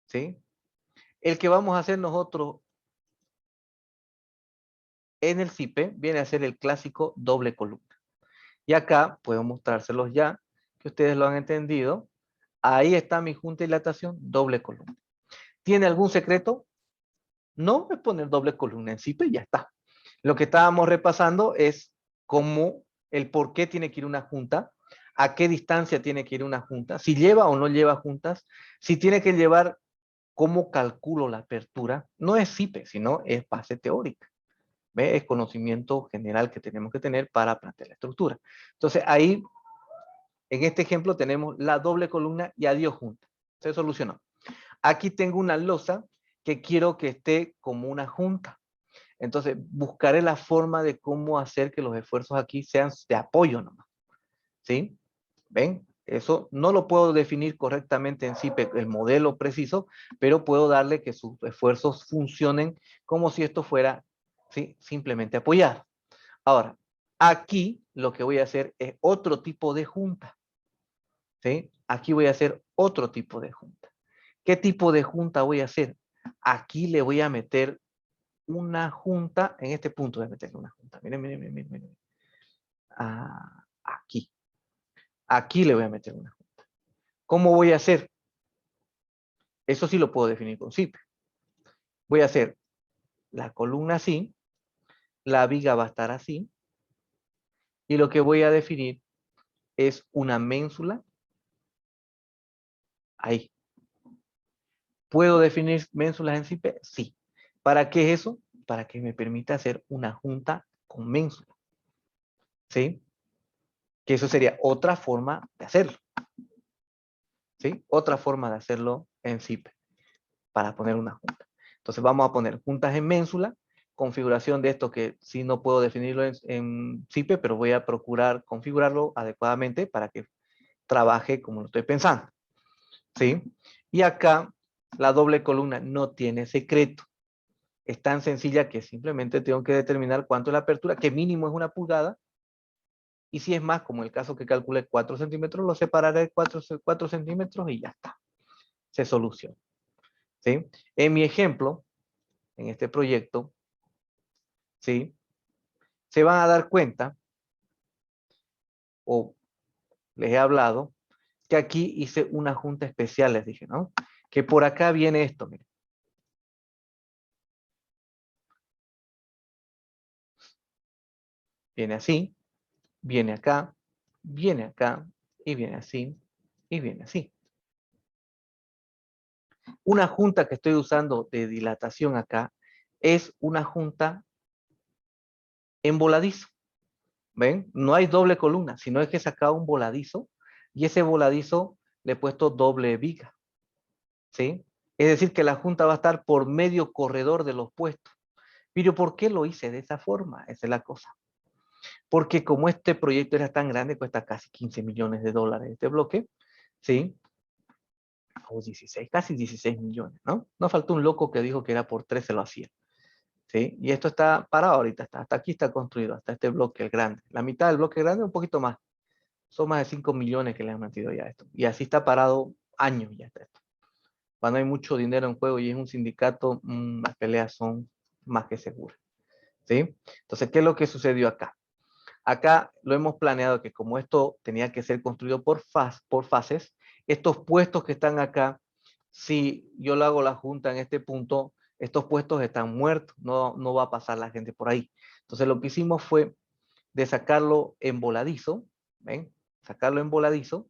¿Sí? El que vamos a hacer nosotros en el CIPE viene a ser el clásico doble columna. Y acá puedo mostrárselos ya, que ustedes lo han entendido. Ahí está mi junta de dilatación, doble columna. ¿Tiene algún secreto? No, es poner doble columna en CIPE y ya está. Lo que estábamos repasando es cómo, el por qué tiene que ir una junta, a qué distancia tiene que ir una junta, si lleva o no lleva juntas, si tiene que llevar, cómo calculo la apertura. No es CIPE, sino es base teórica. ¿Ve? Es conocimiento general que tenemos que tener para plantear la estructura. Entonces ahí, en este ejemplo, tenemos la doble columna y adiós junta. Se solucionó. Aquí tengo una losa que quiero que esté como una junta. Entonces, buscaré la forma de cómo hacer que los esfuerzos aquí sean de apoyo nomás. ¿Sí? ¿Ven? Eso no lo puedo definir correctamente en sí, el modelo preciso, pero puedo darle que sus esfuerzos funcionen como si esto fuera, ¿sí? Simplemente apoyar. Ahora, aquí lo que voy a hacer es otro tipo de junta. ¿Sí? Aquí voy a hacer otro tipo de junta. ¿Qué tipo de junta voy a hacer? Aquí le voy a meter una junta, en este punto voy a meterle una junta. Miren, miren, miren, miren. Aquí. Aquí le voy a meter una junta. ¿Cómo voy a hacer? Eso sí lo puedo definir con zip. Voy a hacer la columna así, la viga va a estar así, y lo que voy a definir es una ménsula ahí. ¿Puedo definir ménsulas en CIPE? Sí. ¿Para qué es eso? Para que me permita hacer una junta con ménsula. ¿Sí? Que eso sería otra forma de hacerlo. ¿Sí? Otra forma de hacerlo en CIPE para poner una junta. Entonces vamos a poner juntas en ménsula, configuración de esto que sí no puedo definirlo en CIPE, pero voy a procurar configurarlo adecuadamente para que trabaje como lo estoy pensando. ¿Sí? Y acá la doble columna no tiene secreto. Es tan sencilla que simplemente tengo que determinar cuánto es la apertura, que mínimo es 1 pulgada, Y si es más, como el caso que calculé 4 centímetros, lo separaré 4 centímetros y ya está. Se soluciona. ¿Sí? En mi ejemplo, en este proyecto, ¿sí? Se van a dar cuenta, o les he hablado, que aquí hice una junta especial, les dije, ¿no? Que por acá viene esto, miren. Viene así, viene acá y viene así y viene así. Una junta que estoy usando de dilatación acá es una junta en voladizo. ¿Ven? No hay doble columna, sino es que he sacado un voladizo y ese voladizo le he puesto doble viga. ¿Sí? Es decir, que la junta va a estar por medio corredor de los puestos. Pero ¿por qué lo hice de esa forma? Esa es la cosa. Porque como este proyecto era tan grande, cuesta casi 15 millones de dólares este bloque, ¿sí? O 16, casi 16 millones, ¿no? No faltó un loco que dijo que era por 3 se lo hacía, ¿sí? Y esto está parado ahorita, hasta aquí está construido, hasta este bloque, el grande. La mitad del bloque grande, un poquito más. Son más de 5 millones que le han metido ya esto. Y así está parado años ya está esto. Cuando hay mucho dinero en juego y es un sindicato, las peleas son más que seguras, ¿sí? Entonces, ¿qué es lo que sucedió acá? Acá lo hemos planeado que como esto tenía que ser construido por fases, estos puestos que están acá, si yo lo hago la junta en este punto, estos puestos están muertos, no va a pasar la gente por ahí. Entonces lo que hicimos fue de sacarlo en voladizo, ¿ven? Sacarlo en voladizo,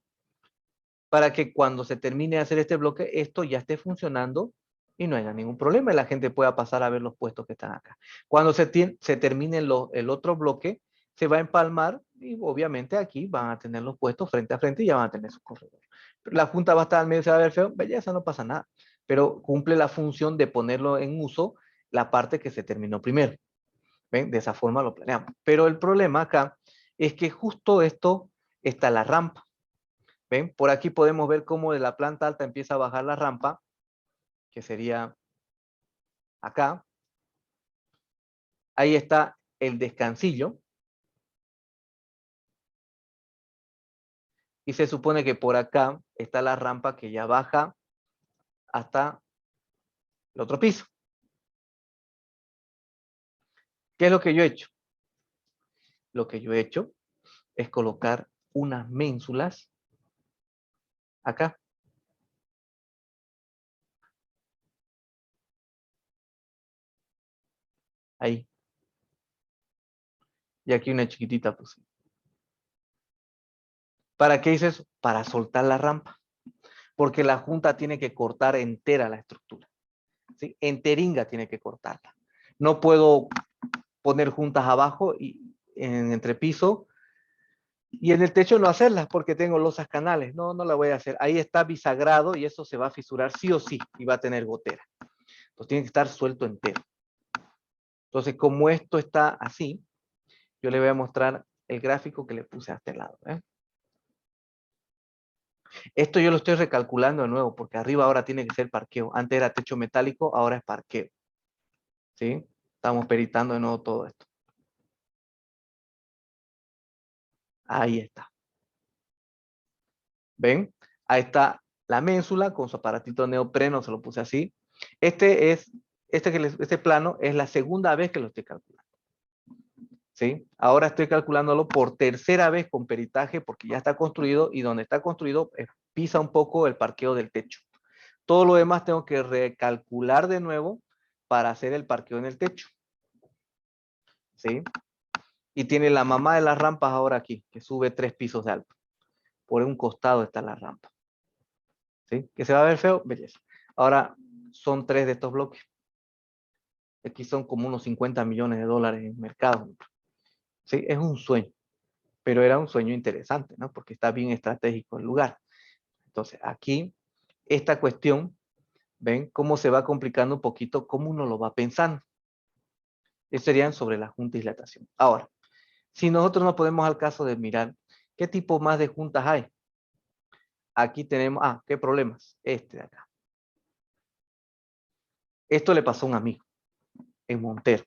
para que cuando se termine de hacer este bloque, esto ya esté funcionando y no haya ningún problema y la gente pueda pasar a ver los puestos que están acá. Cuando se termine el otro bloque, se va a empalmar y obviamente aquí van a tener los puestos frente a frente y ya van a tener sus corredores. La junta va a estar al medio, se va a ver feo, belleza, no pasa nada, pero cumple la función de ponerlo en uso la parte que se terminó primero. ¿Ven? De esa forma lo planeamos. Pero el problema acá es que justo esto está la rampa. ¿Ven? Por aquí podemos ver cómo de la planta alta empieza a bajar la rampa, que sería acá. Ahí está el descansillo. Y se supone que por acá está la rampa que ya baja hasta el otro piso. ¿Qué es lo que yo he hecho? Lo que yo he hecho es colocar unas ménsulas acá. Ahí. Y aquí una chiquitita puse. ¿Para qué hice eso? Para soltar la rampa. Porque la junta tiene que cortar entera la estructura. ¿Sí? Enteringa tiene que cortarla. No puedo poner juntas abajo y en entrepiso y en el techo no hacerlas porque tengo losas canales. No la voy a hacer. Ahí está bisagrado y eso se va a fisurar sí o sí y va a tener gotera. Entonces tiene que estar suelto entero. Entonces, como esto está así, yo le voy a mostrar el gráfico que le puse a este lado. Esto yo lo estoy recalculando de nuevo porque arriba ahora tiene que ser parqueo. Antes era techo metálico, ahora es parqueo. ¿Sí? Estamos peritando de nuevo todo esto. Ahí está. ¿Ven? Ahí está la ménsula con su aparatito de neopreno, se lo puse así. Este plano es la segunda vez que lo estoy calculando. ¿Sí? Ahora estoy calculándolo por tercera vez con peritaje porque ya está construido y donde está construido pisa un poco el parqueo del techo. Todo lo demás tengo que recalcular de nuevo para hacer el parqueo en el techo. ¿Sí? Y tiene la mamá de las rampas ahora aquí, que sube 3 pisos de alto. Por un costado está la rampa. ¿Sí? Que se va a ver feo, belleza. Ahora son 3 de estos bloques. Aquí son como unos 50 millones de dólares en mercado. ¿Sí? Es un sueño, pero era un sueño interesante, ¿no? Porque está bien estratégico el lugar. Entonces, aquí, esta cuestión, ¿ven cómo se va complicando un poquito? ¿Cómo uno lo va pensando? Eso serían sobre la junta y dilatación. Ahora, si nosotros nos ponemos al caso de mirar qué tipo más de juntas hay. Aquí tenemos, ¿qué problemas? Este de acá. Esto le pasó a un amigo en Montero.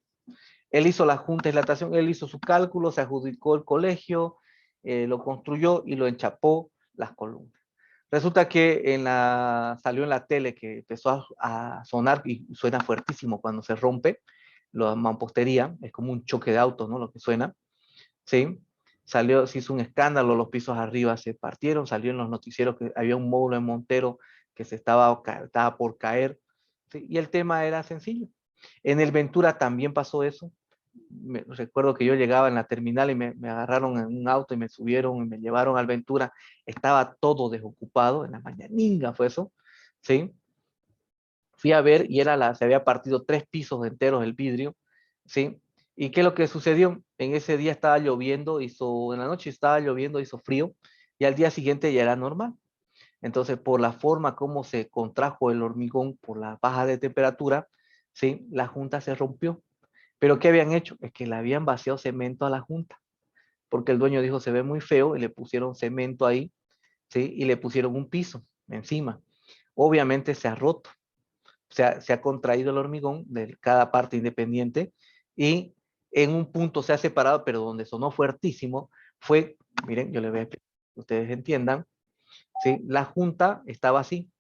Él hizo la junta de dilatación, él hizo su cálculo, se adjudicó el colegio lo construyó y lo enchapó las columnas. Resulta que salió en la tele que empezó a sonar y suena fuertísimo cuando se rompe la mampostería, es como un choque de auto, ¿no? Lo que suena, ¿sí? Se hizo un escándalo, los pisos arriba se partieron, salió en los noticieros que había un módulo en Montero que estaba por caer, ¿sí? Y el tema era sencillo. En el Ventura también pasó eso. Recuerdo que yo llegaba en la terminal y me agarraron en un auto y me subieron y me llevaron al Ventura. Estaba todo desocupado, en la mañaninga fue eso, ¿sí? Fui a ver y se había partido 3 pisos enteros el vidrio, ¿sí? ¿Y qué es lo que sucedió? En ese día estaba lloviendo, en la noche estaba lloviendo, hizo frío, y al día siguiente ya era normal. Entonces, por la forma como se contrajo el hormigón, por la baja de temperatura, ¿sí? La junta se rompió. ¿Pero qué habían hecho? Es que le habían vaciado cemento a la junta, porque el dueño dijo, se ve muy feo, y le pusieron cemento ahí, ¿sí? Y le pusieron un piso encima. Obviamente se ha roto, se ha contraído el hormigón de cada parte independiente, y en un punto se ha separado, pero donde sonó fuertísimo fue, miren, yo les voy a explicar, que ustedes entiendan, ¿sí? La junta estaba así,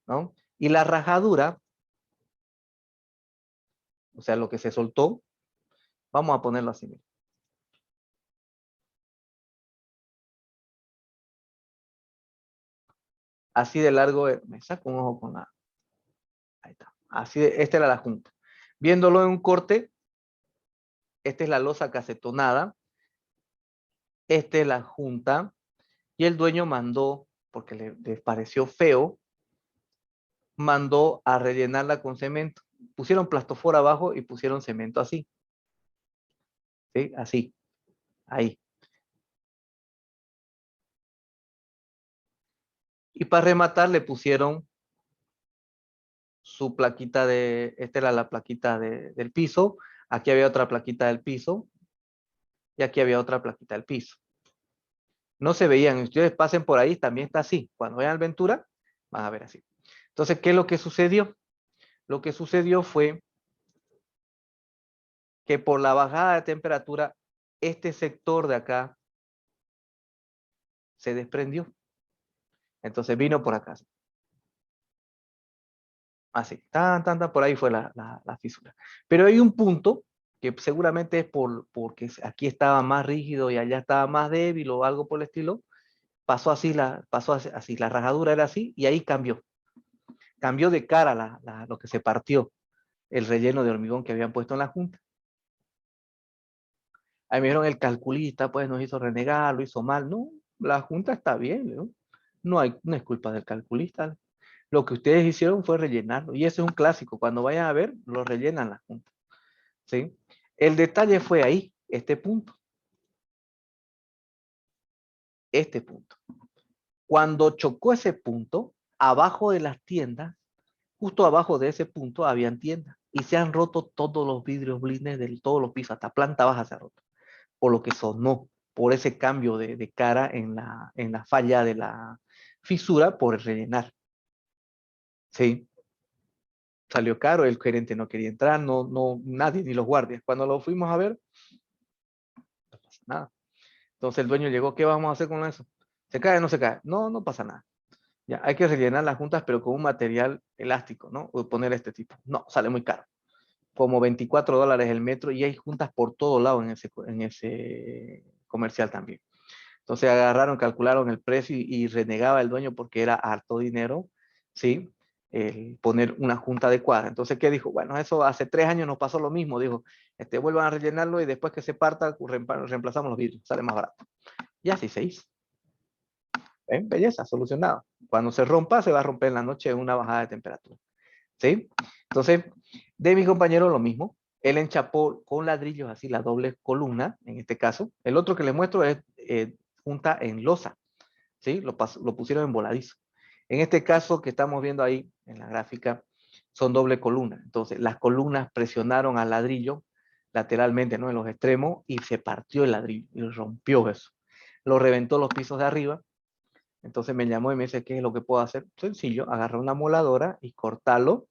¿no? Y la rajadura, o sea, lo que se soltó, vamos a ponerlo así, miren. Así de largo, me saco un ojo con la, ahí está, esta era la junta. Viéndolo en un corte, esta es la losa cacetonada, esta es la junta, y el dueño mandó, porque le pareció feo, mandó a rellenarla con cemento. Pusieron plastofor abajo y pusieron cemento así, ¿sí? Así, ahí. Y para rematar le pusieron su plaquita esta era la plaquita del piso, aquí había otra plaquita del piso, y aquí había otra plaquita del piso. No se veían, ustedes pasen por ahí, también está así. Cuando vayan al Ventura, van a ver así. Entonces, ¿qué es lo que sucedió? Lo que sucedió fue que por la bajada de temperatura, este sector de acá se desprendió. Entonces vino por acá. Así, por ahí fue la fisura. Pero hay un punto que seguramente es porque aquí estaba más rígido y allá estaba más débil o algo por el estilo. Pasó así, la rajadura era así y ahí cambió. Cambió de cara lo que se partió, el relleno de hormigón que habían puesto en la junta. Ahí me dijeron el calculista, pues nos hizo renegar, lo hizo mal. No, la junta está bien, ¿no? No es culpa del calculista. Lo que ustedes hicieron fue rellenarlo. Y ese es un clásico. Cuando vayan a ver, lo rellenan la junta. ¿Sí? El detalle fue ahí, este punto. Este punto. Cuando chocó ese punto, abajo de las tiendas, justo abajo de ese punto, habían tiendas. Y se han roto todos los vidrios blindes de todos los pisos, hasta planta baja se ha roto. Por lo que sonó, por ese cambio de cara en la falla de la fisura por el rellenar. ¿Sí? Salió caro, el gerente no quería entrar, nadie, ni los guardias. Cuando lo fuimos a ver, no pasa nada. Entonces el dueño llegó, ¿qué vamos a hacer con eso? ¿Se cae o no se cae? No, no pasa nada. Ya, hay que rellenar las juntas, pero con un material elástico, ¿no? O poner este tipo. No, sale muy caro. Como $24 el metro y hay juntas por todo lado en ese comercial también. Entonces agarraron, calcularon el precio y renegaba el dueño porque era harto dinero, ¿sí? Poner una junta adecuada. Entonces, ¿qué dijo? Bueno, eso hace 3 años nos pasó lo mismo. Dijo, vuelvan a rellenarlo y después que se parta, reemplazamos los vidrios, sale más barato. Y así se hizo. ¿Ven? Belleza, solucionado. Cuando se rompa, se va a romper en la noche en una bajada de temperatura. ¿Sí? Entonces, de mi compañero lo mismo. Él enchapó con ladrillos así la doble columna, en este caso. El otro que les muestro es junta en losa. ¿Sí? Lo pusieron en voladizo. En este caso que estamos viendo ahí en la gráfica, son doble columna. Entonces, las columnas presionaron al ladrillo lateralmente, ¿no? En los extremos y se partió el ladrillo y rompió eso. Lo reventó los pisos de arriba. Entonces me llamó y me dice, ¿qué es lo que puedo hacer? Sencillo, agarra una moladora y cortarlo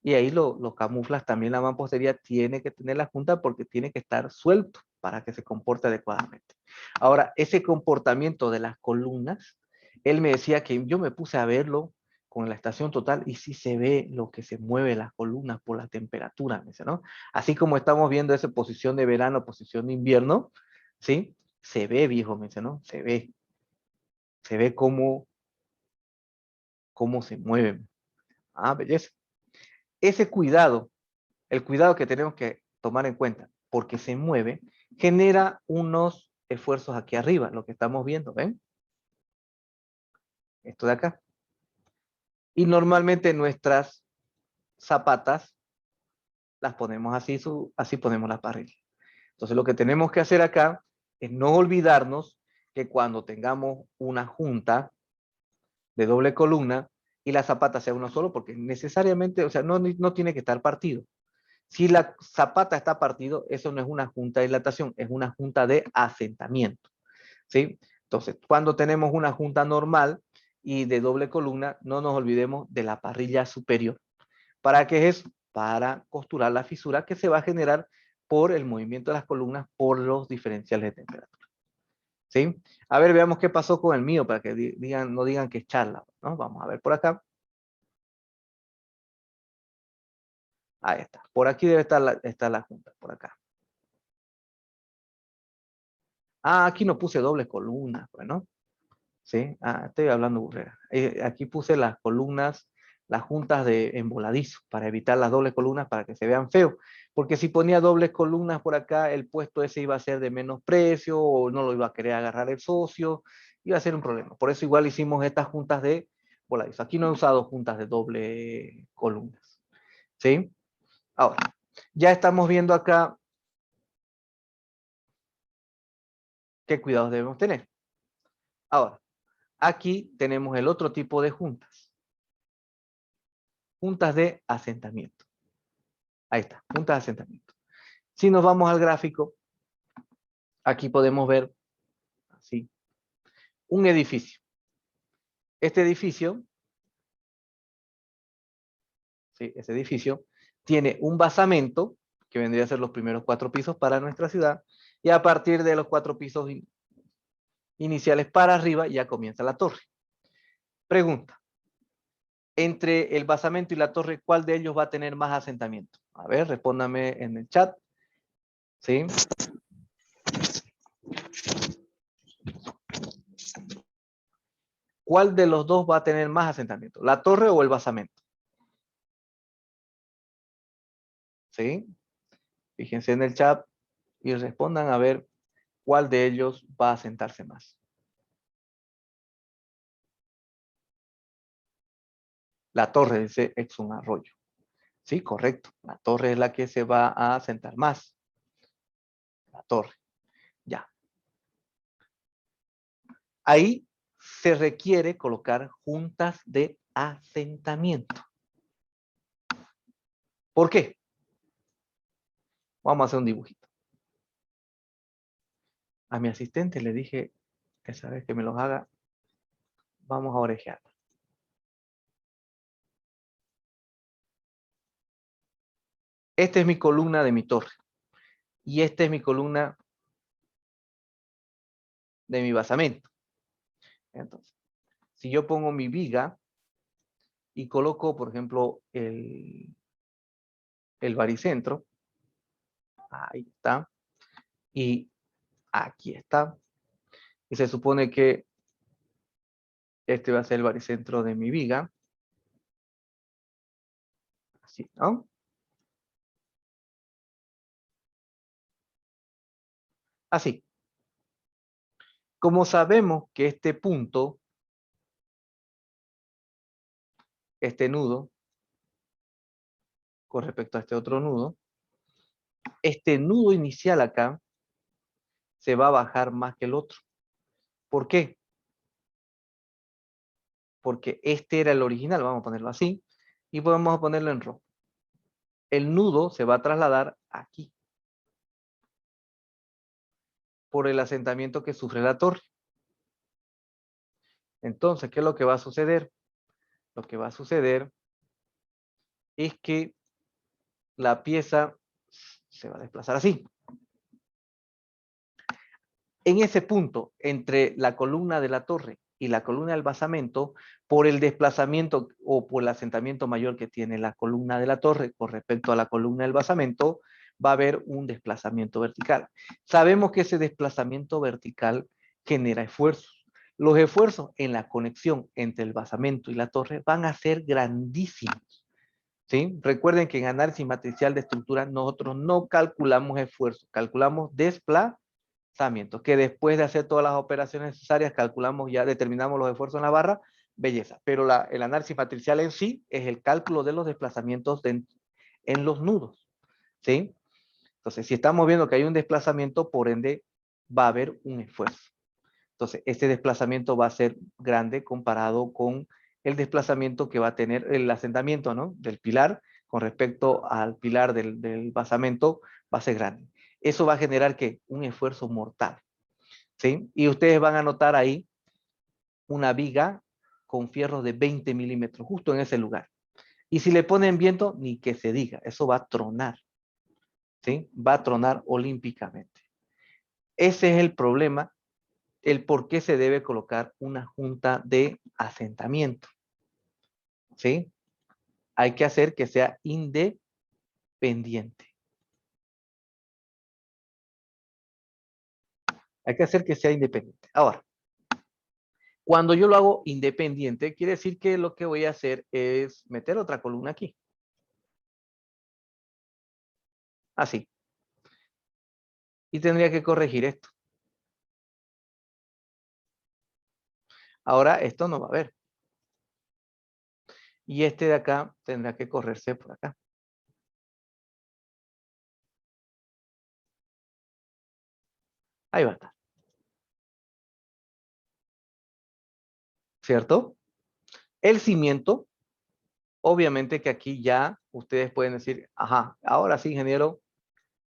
y ahí lo camuflas. También la mampostería tiene que tener la junta porque tiene que estar suelto. para que se comporte adecuadamente. Ahora, ese comportamiento de las columnas, él me decía que yo me puse a verlo con la estación total y sí se ve lo que se mueve las columnas por la temperatura, me dice, ¿no? Así como estamos viendo esa posición de verano, posición de invierno, ¿sí? Se ve, viejo, me dice, ¿no? Se ve cómo se mueven. Ah, belleza. Ese cuidado, el cuidado que tenemos que tomar en cuenta, porque se mueve, genera unos esfuerzos aquí arriba, lo que estamos viendo, ¿ven? Esto de acá. Y normalmente nuestras zapatas las ponemos así, así ponemos la parrilla. Entonces lo que tenemos que hacer acá es no olvidarnos que cuando tengamos una junta de doble columna y la zapata sea uno solo, porque necesariamente, o sea, no tiene que estar partido. Si la zapata está partido, eso no es una junta de dilatación, es una junta de asentamiento, ¿sí? Entonces, cuando tenemos una junta normal y de doble columna, no nos olvidemos de la parrilla superior. ¿Para qué es eso? Para costurar la fisura que se va a generar por el movimiento de las columnas por los diferenciales de temperatura. ¿Sí? A ver, veamos qué pasó con el mío para que no digan que es charla, ¿no? Vamos a ver por acá. Ahí está. Por aquí debe estar la junta, por acá. Ah, aquí no puse doble columna, bueno. ¿Sí? Ah, estoy hablando burrera. Aquí puse las columnas, las juntas de emboladizo, para evitar las dobles columnas, para que se vean feo. Porque si ponía dobles columnas por acá, el puesto ese iba a ser de menos precio, o no lo iba a querer agarrar el socio, iba a ser un problema. Por eso igual hicimos estas juntas de voladizo. Aquí no he usado juntas de doble columnas. ¿Sí? Ahora, ya estamos viendo acá qué cuidados debemos tener. Ahora, aquí tenemos el otro tipo de juntas. Juntas de asentamiento. Ahí está, juntas de asentamiento. Si nos vamos al gráfico, aquí podemos ver así, un edificio. Este edificio, ¿sí? Ese edificio tiene un basamento, que vendría a ser los primeros 4 pisos para nuestra ciudad, y a partir de los 4 pisos iniciales para arriba ya comienza la torre. Pregunta, entre el basamento y la torre, ¿cuál de ellos va a tener más asentamiento? A ver, respóndame en el chat. ¿Sí? ¿Cuál de los dos va a tener más asentamiento? ¿La torre o el basamento? ¿Sí? Fíjense en el chat y respondan a ver cuál de ellos va a asentarse más. La torre, dice Exxon Arroyo. Sí, correcto. La torre es la que se va a asentar más. La torre. Ya. Ahí se requiere colocar juntas de asentamiento. ¿Por qué? Vamos a hacer un dibujito. A mi asistente le dije, esa vez que me los haga, vamos a orejear. Esta es mi columna de mi torre. Y esta es mi columna de mi basamento. Entonces, si yo pongo mi viga y coloco, por ejemplo, el baricentro, ahí está, y aquí está, y se supone que este va a ser el baricentro de mi viga, así, ¿no? Así. Como sabemos que este punto, este nudo, con respecto a este otro nudo, este nudo inicial acá se va a bajar más que el otro. ¿Por qué? Porque este era el original, vamos a ponerlo así, y podemos ponerlo en rojo. El nudo se va a trasladar aquí, por el asentamiento que sufre la torre. Entonces, ¿qué es lo que va a suceder? Lo que va a suceder es que la pieza se va a desplazar así. En ese punto, entre la columna de la torre y la columna del basamento, por el desplazamiento o por el asentamiento mayor que tiene la columna de la torre con respecto a la columna del basamento, va a haber un desplazamiento vertical. Sabemos que ese desplazamiento vertical genera esfuerzos. Los esfuerzos en la conexión entre el basamento y la torre van a ser grandísimos. ¿Sí? Recuerden que en análisis matricial de estructura nosotros no calculamos esfuerzos, calculamos desplazamientos, que después de hacer todas las operaciones necesarias calculamos ya, determinamos los esfuerzos en la barra, belleza. Pero el análisis matricial en sí es el cálculo de los desplazamientos en los nudos. ¿Sí? Entonces, si estamos viendo que hay un desplazamiento, por ende va a haber un esfuerzo. Entonces, este desplazamiento va a ser grande comparado con el desplazamiento que va a tener el asentamiento, ¿no? Del pilar con respecto al pilar del basamento va a ser grande. Eso va a generar que un esfuerzo mortal, ¿sí? Y ustedes van a notar ahí una viga con fierros de 20 milímetros, justo en ese lugar. Y si le ponen viento, ni que se diga, eso va a tronar, ¿sí? Va a tronar olímpicamente. Ese es el problema, el por qué se debe colocar una junta de asentamiento, ¿sí? Hay que hacer que sea independiente. Hay que hacer que sea independiente. Ahora, cuando yo lo hago independiente, quiere decir que lo que voy a hacer es meter otra columna aquí. Así. Y tendría que corregir esto. Ahora esto no va a haber. Y este de acá tendrá que correrse por acá. Ahí va a estar. ¿Cierto? El cimiento, obviamente que aquí ya ustedes pueden decir, ajá, ahora sí, ingeniero,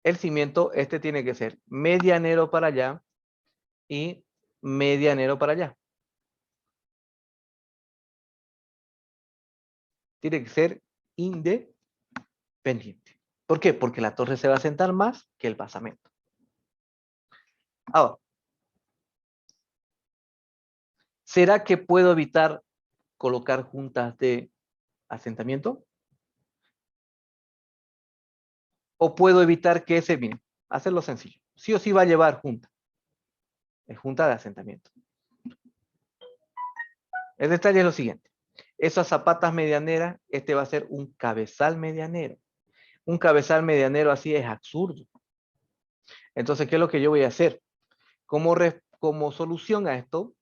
el cimiento, este tiene que ser medianero para allá y medianero para allá. Tiene que ser independiente. ¿Por qué? Porque la torre se va a sentar más que el basamento. Ahora, ¿será que puedo evitar colocar juntas de asentamiento? ¿O puedo evitar que ese, miren, hacerlo sencillo? Sí o sí va a llevar junta. Es junta de asentamiento. El detalle es lo siguiente. Esas zapatas medianeras, este va a ser un cabezal medianero. Un cabezal medianero así es absurdo. Entonces, ¿qué es lo que yo voy a hacer? Como solución a esto,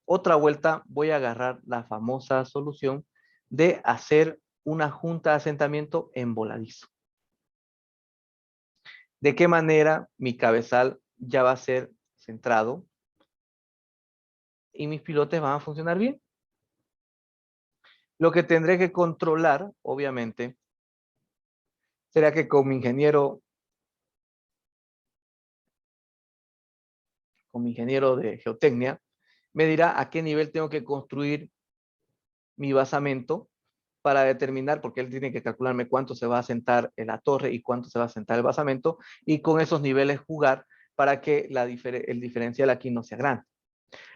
otra vuelta voy a agarrar la famosa solución de hacer una junta de asentamiento en voladizo. ¿De qué manera mi cabezal ya va a ser centrado y mis pilotes van a funcionar bien? Lo que tendré que controlar, obviamente, será que con mi ingeniero de geotecnia, me dirá a qué nivel tengo que construir mi basamento para determinar, porque él tiene que calcularme cuánto se va a sentar en la torre y cuánto se va a sentar el basamento, y con esos niveles jugar para que el diferencial aquí no sea grande.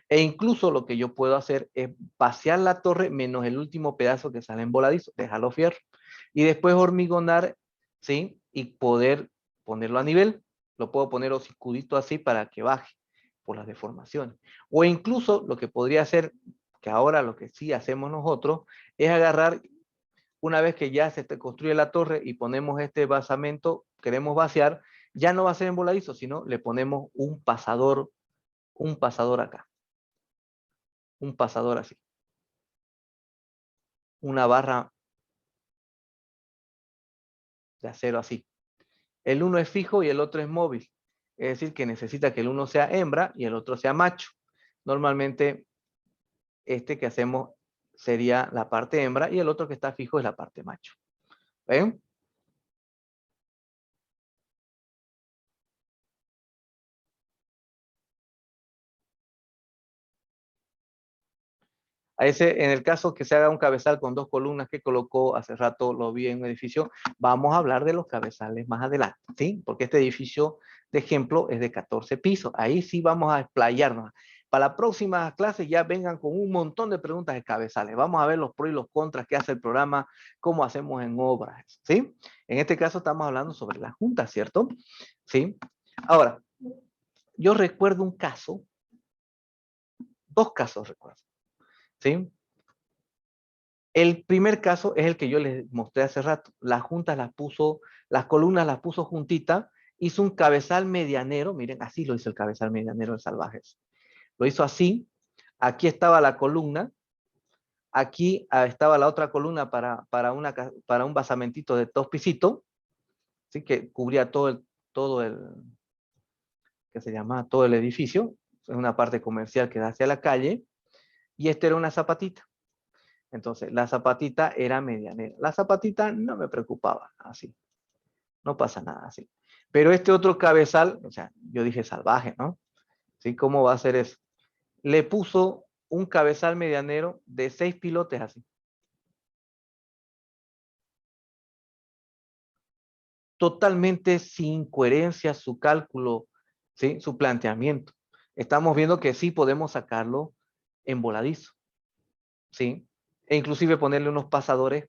E incluso lo que yo puedo hacer es vaciar la torre menos el último pedazo que sale en voladizo, dejarlo fierro, y después hormigonar, ¿sí? Y poder ponerlo a nivel. Lo puedo poner hocicudito así para que baje por las deformaciones. O incluso lo que podría hacer, que ahora lo que sí hacemos nosotros, es agarrar, una vez que ya se construye la torre y ponemos este basamento, queremos vaciar, ya no va a ser en voladizo, sino le ponemos un pasador acá, un pasador así, una barra de acero así. El uno es fijo y el otro es móvil. Es decir, que necesita que el uno sea hembra y el otro sea macho. Normalmente, este que hacemos sería la parte hembra y el otro que está fijo es la parte macho. ¿Ven? A ese, en el caso que se haga un cabezal con 2 columnas que colocó hace rato, lo vi en un edificio, vamos a hablar de los cabezales más adelante, ¿sí? Porque este edificio, de ejemplo, es de 14 pisos. Ahí sí vamos a explayarnos. Para la próxima clase ya vengan con un montón de preguntas de cabezales. Vamos a ver los pros y los contras que hace el programa, cómo hacemos en obras, ¿sí? En este caso estamos hablando sobre la junta, ¿cierto? ¿Sí? Ahora, yo recuerdo un caso, 2 casos recuerdo, ¿sí? El primer caso es el que yo les mostré hace rato. Las juntas las puso, las columnas las puso juntitas, hizo un cabezal medianero, miren, así lo hizo el cabezal medianero de Salvajes. Lo hizo así, aquí estaba la columna, aquí estaba la otra columna para un basamentito de 2 pisitos, ¿sí? Que cubría todo el, que se llama todo el edificio, es una parte comercial que da hacia la calle, y esta era una zapatita. Entonces, la zapatita era medianera. La zapatita no me preocupaba, así. No pasa nada, así. Pero este otro cabezal, o sea, yo dije salvaje, ¿no? ¿Sí? ¿Cómo va a ser eso? Le puso un cabezal medianero de 6 pilotes así. Totalmente sin coherencia su cálculo, ¿sí? Su planteamiento. Estamos viendo que sí podemos sacarlo en voladizo, ¿sí? E inclusive ponerle unos pasadores,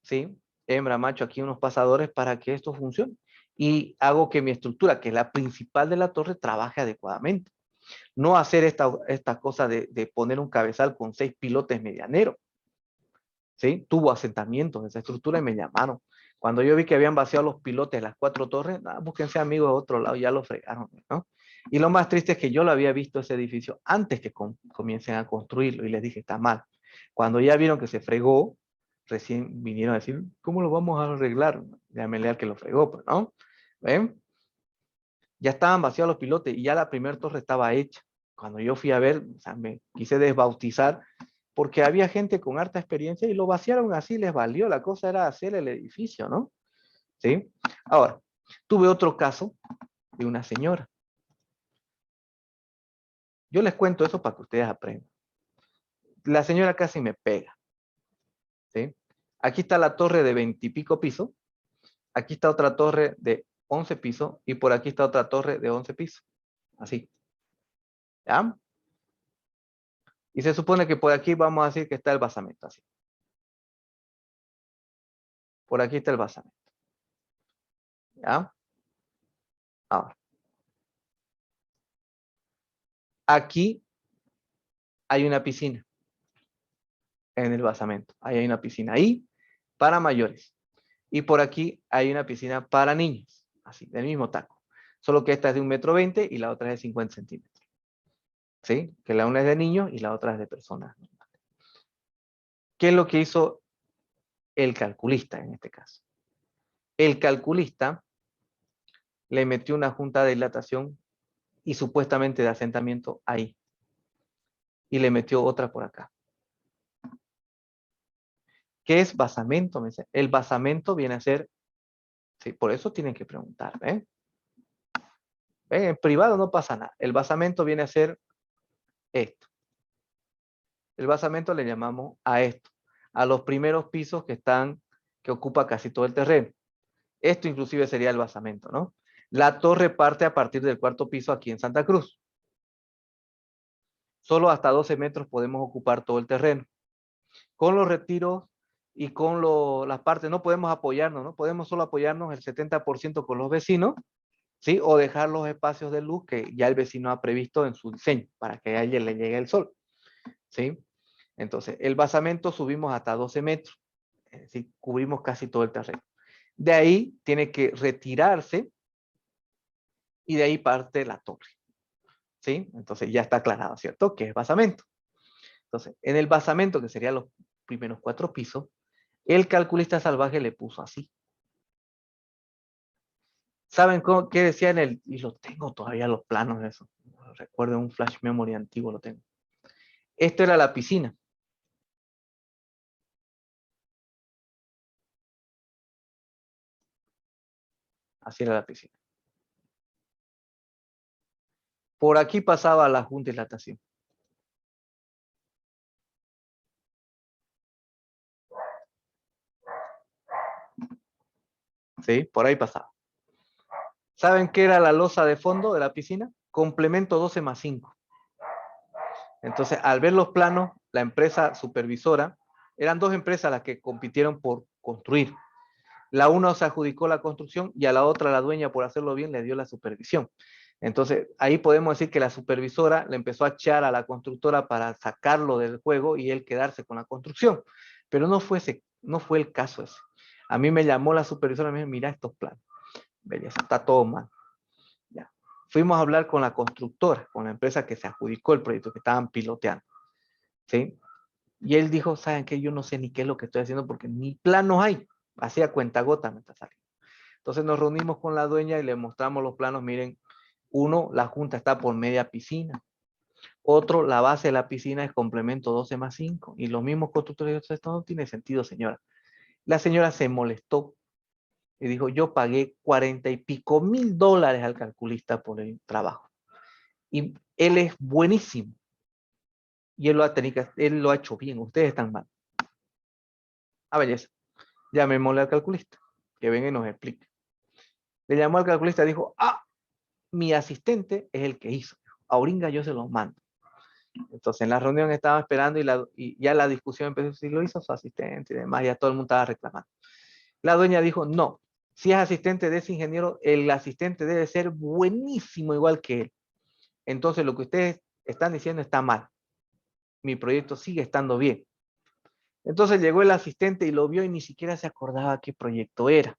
¿sí? Hembra, macho, aquí unos pasadores para que esto funcione. Y hago que mi estructura, que es la principal de la torre, trabaje adecuadamente. No hacer esta cosa de poner un cabezal con 6 pilotes medianeros, ¿sí? Tuvo asentamientos esa estructura y me llamaron. Cuando yo vi que habían vaciado los pilotes de las 4 torres, búsquense amigos de otro lado, ya lo fregaron, ¿no? Y lo más triste es que yo lo había visto ese edificio antes que comiencen a construirlo y les dije, está mal. Cuando ya vieron que se fregó, recién vinieron a decir, ¿cómo lo vamos a arreglar? Llámenle al que lo fregó, pues, ¿no? ¿Ven? Ya estaban vaciados los pilotes y ya la primera torre estaba hecha. Cuando yo fui a ver, o sea, me quise desbautizar porque había gente con harta experiencia y lo vaciaron así, les valió. La cosa era hacer el edificio, ¿no? ¿Sí? Ahora, tuve otro caso de una señora. Yo les cuento eso para que ustedes aprendan. La señora casi me pega, ¿sí? Aquí está la torre de 20 y pico pisos, aquí está otra torre de 11 pisos y por aquí está otra torre de 11 pisos. Así, ¿ya? Y se supone que por aquí vamos a decir que está el basamento, así. Por aquí está el basamento, ¿ya? Ahora, aquí hay una piscina en el basamento. Ahí hay una piscina ahí para mayores. Y por aquí hay una piscina para niños, así, del mismo taco. Solo que esta es de 1,20 m y la otra es de 50 centímetros. ¿Sí? Que la una es de niños y la otra es de personas. ¿Qué es lo que hizo el calculista en este caso? El calculista le metió una junta de dilatación y supuestamente de asentamiento ahí. Y le metió otra por acá. ¿Qué es basamento? El basamento viene a ser, sí, por eso tienen que preguntar, ¿ven? ¿Ven? En privado no pasa nada. El basamento viene a ser esto. El basamento le llamamos a esto, a los primeros pisos que ocupa casi todo el terreno. Esto inclusive sería el basamento, ¿no? La torre parte a partir del 4.º piso aquí en Santa Cruz. Solo hasta 12 metros podemos ocupar todo el terreno. Con los retiros y con las partes no podemos apoyarnos, ¿no? Podemos solo apoyarnos el 70% con los vecinos, ¿sí? O dejar los espacios de luz que ya el vecino ha previsto en su diseño para que a ella le llegue el sol, ¿sí? Entonces, el basamento subimos hasta 12 metros, es decir, cubrimos casi todo el terreno. De ahí tiene que retirarse y de ahí parte la torre, ¿sí? Entonces ya está aclarado, ¿cierto? Que es basamento. Entonces, en el basamento, que serían los primeros 4 pisos, el calculista salvaje le puso así. ¿Saben qué decía en el? Y lo tengo todavía los planos de eso. Recuerdo un flash memory antiguo, lo tengo. Esto era la piscina. Así era la piscina. Por aquí pasaba la junta y dilatación. ¿sí? Por ahí pasaba. ¿Saben qué era la losa de fondo de la piscina? Complemento 12+5. Entonces, al ver los planos, la empresa supervisora, eran dos empresas las que compitieron por construir. La una se adjudicó la construcción y a la otra, la dueña, por hacerlo bien, le dio la supervisión. Entonces, ahí podemos decir que la supervisora le empezó a echar a la constructora para sacarlo del juego y él quedarse con la construcción. Pero no fue el caso ese. A mí me llamó la supervisora y me dijo, mira estos planos. Belleza, está todo mal. Ya. Fuimos a hablar con la constructora, con la empresa que se adjudicó el proyecto, que estaban piloteando. ¿Sí? Y él dijo, ¿saben qué? Yo no sé ni qué es lo que estoy haciendo porque ni planos hay. Hacía cuentagota me está saliendo. Entonces nos reunimos con la dueña y le mostramos los planos. Miren, uno, la junta está por media piscina. Otro, la base de la piscina es complemento 12+5. Y los mismos constructores, esto no tiene sentido, señora. La señora se molestó y dijo, yo pagué 40 y pico mil dólares al calculista por el trabajo. Y él es buenísimo. Y él lo ha hecho bien. Ustedes están mal. Belleza. Llamémosle al calculista, que venga y nos explique. Le llamó al calculista y dijo, mi asistente es el que hizo. A Oringa yo se los mando. Entonces en la reunión estaba esperando y ya la discusión empezó, si lo hizo su asistente y demás, ya todo el mundo estaba reclamando. La dueña dijo, no, si es asistente de ese ingeniero, el asistente debe ser buenísimo igual que él. Entonces lo que ustedes están diciendo está mal. Mi proyecto sigue estando bien. Entonces llegó el asistente y lo vio y ni siquiera se acordaba qué proyecto era.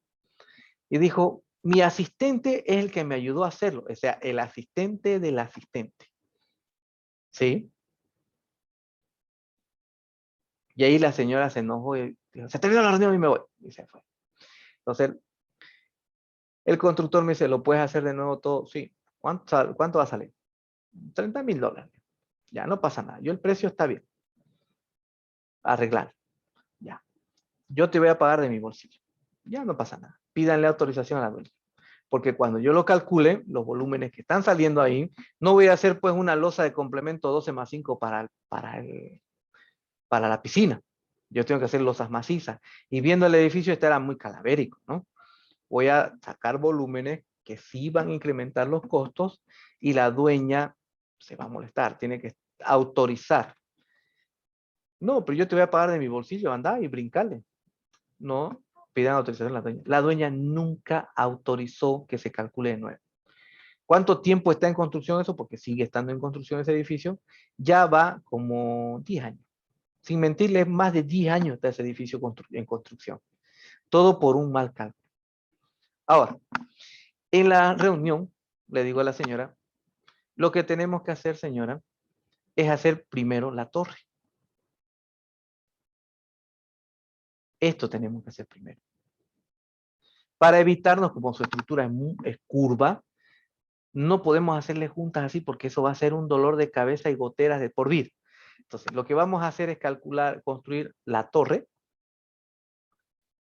Y dijo, mi asistente es el que me ayudó a hacerlo. O sea, el asistente del asistente. ¿Sí? Y ahí la señora se enojó y dijo, se terminó la reunión y me voy. Y se fue. Entonces, el constructor me dice, ¿lo puedes hacer de nuevo todo? Sí. ¿Cuánto va a salir? $30,000. Ya, no pasa nada. El precio está bien. Arreglar. Ya. Yo te voy a pagar de mi bolsillo. Ya no pasa nada. Pídanle autorización a la dueña. Porque cuando yo lo calcule, los volúmenes que están saliendo ahí, no voy a hacer pues una losa de complemento 12+5 para la piscina. Yo tengo que hacer losas macizas. Y viendo el edificio, este era muy calavérico, ¿no? Voy a sacar volúmenes que sí van a incrementar los costos y la dueña se va a molestar, tiene que autorizar. No, pero yo te voy a pagar de mi bolsillo, anda y brincale. No, pidan autorización a la dueña. La dueña nunca autorizó que se calcule de nuevo. ¿Cuánto tiempo está en construcción eso? Porque sigue estando en construcción ese edificio. Ya va como 10 años. Sin mentirles, más de 10 años está ese edificio en construcción. Todo por un mal cálculo. Ahora, en la reunión, le digo a la señora, lo que tenemos que hacer, señora, es hacer primero la torre. Esto tenemos que hacer primero. Para evitarnos, como su estructura es curva, no podemos hacerle juntas así porque eso va a ser un dolor de cabeza y goteras de por vida. Entonces, lo que vamos a hacer es construir la torre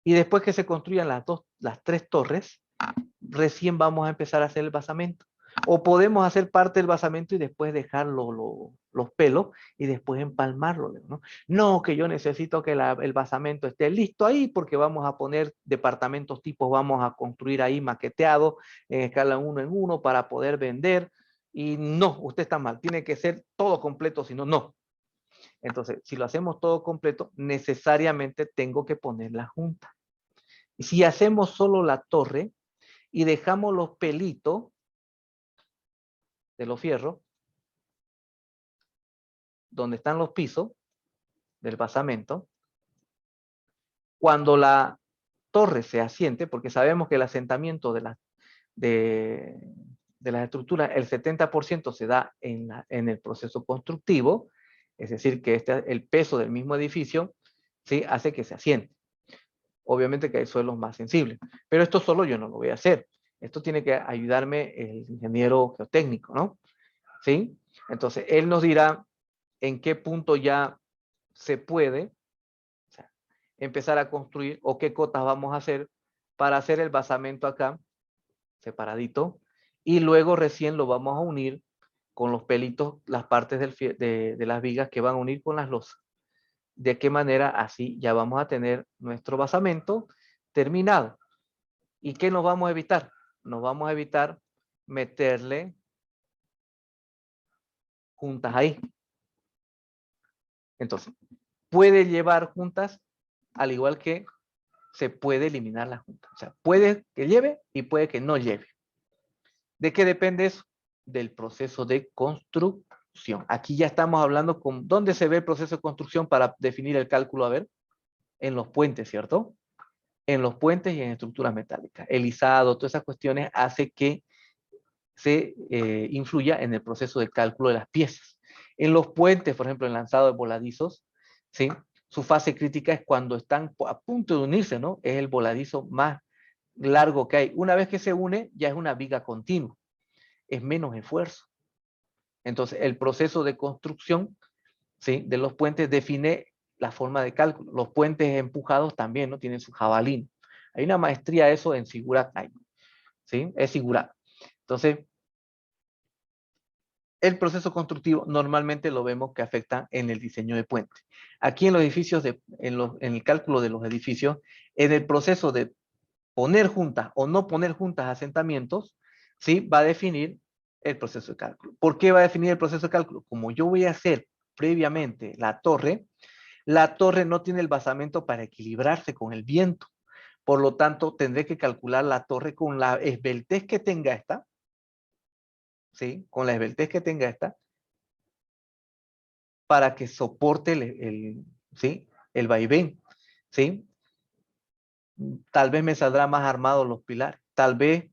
y después que se construyan las 3 torres, recién vamos a empezar a hacer el basamento. O podemos hacer parte del basamento y después dejar los pelos y después empalmarlo, ¿no? No, que yo necesito que el basamento esté listo ahí porque vamos a poner departamentos tipos, vamos a construir ahí maqueteados en escala 1 en 1 para poder vender. Y no, usted está mal, tiene que ser todo completo, si no, no. Entonces, si lo hacemos todo completo, necesariamente tengo que poner la junta. Y si hacemos solo la torre y dejamos los pelitos de los fierros, donde están los pisos del basamento, cuando la torre se asiente, porque sabemos que el asentamiento de las estructuras, el 70% se da en el proceso constructivo, es decir, que el peso del mismo edificio, ¿sí?, hace que se asiente. Obviamente que hay suelos más sensibles, pero esto solo yo no lo voy a hacer. Esto tiene que ayudarme el ingeniero geotécnico, ¿no? ¿Sí? Entonces, él nos dirá en qué punto ya se puede, o sea, empezar a construir o qué cotas vamos a hacer para hacer el basamento acá, separadito, y luego recién lo vamos a unir con los pelitos, las partes de las vigas que van a unir con las losas. ¿De qué manera? Así ya vamos a tener nuestro basamento terminado. ¿Y qué nos vamos a evitar? Nos vamos a evitar meterle juntas ahí. Entonces, puede llevar juntas, al igual que se puede eliminar la junta. O sea, puede que lleve y puede que no lleve. ¿De qué depende eso? Del proceso de construcción. Aquí ya estamos hablando con dónde se ve el proceso de construcción para definir el cálculo. A ver, en los puentes, ¿cierto? En los puentes y en estructuras metálicas. El izado, todas esas cuestiones hace que se influya en el proceso de cálculo de las piezas. En los puentes, por ejemplo, en lanzado de voladizos, ¿sí? Su fase crítica es cuando están a punto de unirse, ¿no? Es el voladizo más largo que hay. Una vez que se une, ya es una viga continua. Es menos esfuerzo. Entonces, el proceso de construcción, ¿sí?, de los puentes define la forma de cálculo. Los puentes empujados también, ¿no? Tienen su jabalín. Hay una maestría eso en Sigurat, ¿sí? Es Sigurat. Entonces, el proceso constructivo normalmente lo vemos que afecta en el diseño de puentes. Aquí en los edificios, en el cálculo de los edificios, en el proceso de poner juntas o no poner juntas asentamientos, ¿sí?, va a definir el proceso de cálculo. ¿Por qué va a definir el proceso de cálculo? Como yo voy a hacer previamente la torre no tiene el basamento para equilibrarse con el viento. Por lo tanto, tendré que calcular la torre con la esbeltez que tenga esta, ¿sí?, con la esbeltez que tenga esta, para que soporte ¿sí?, el vaivén, ¿sí? Tal vez me saldrá más armado los pilares, tal vez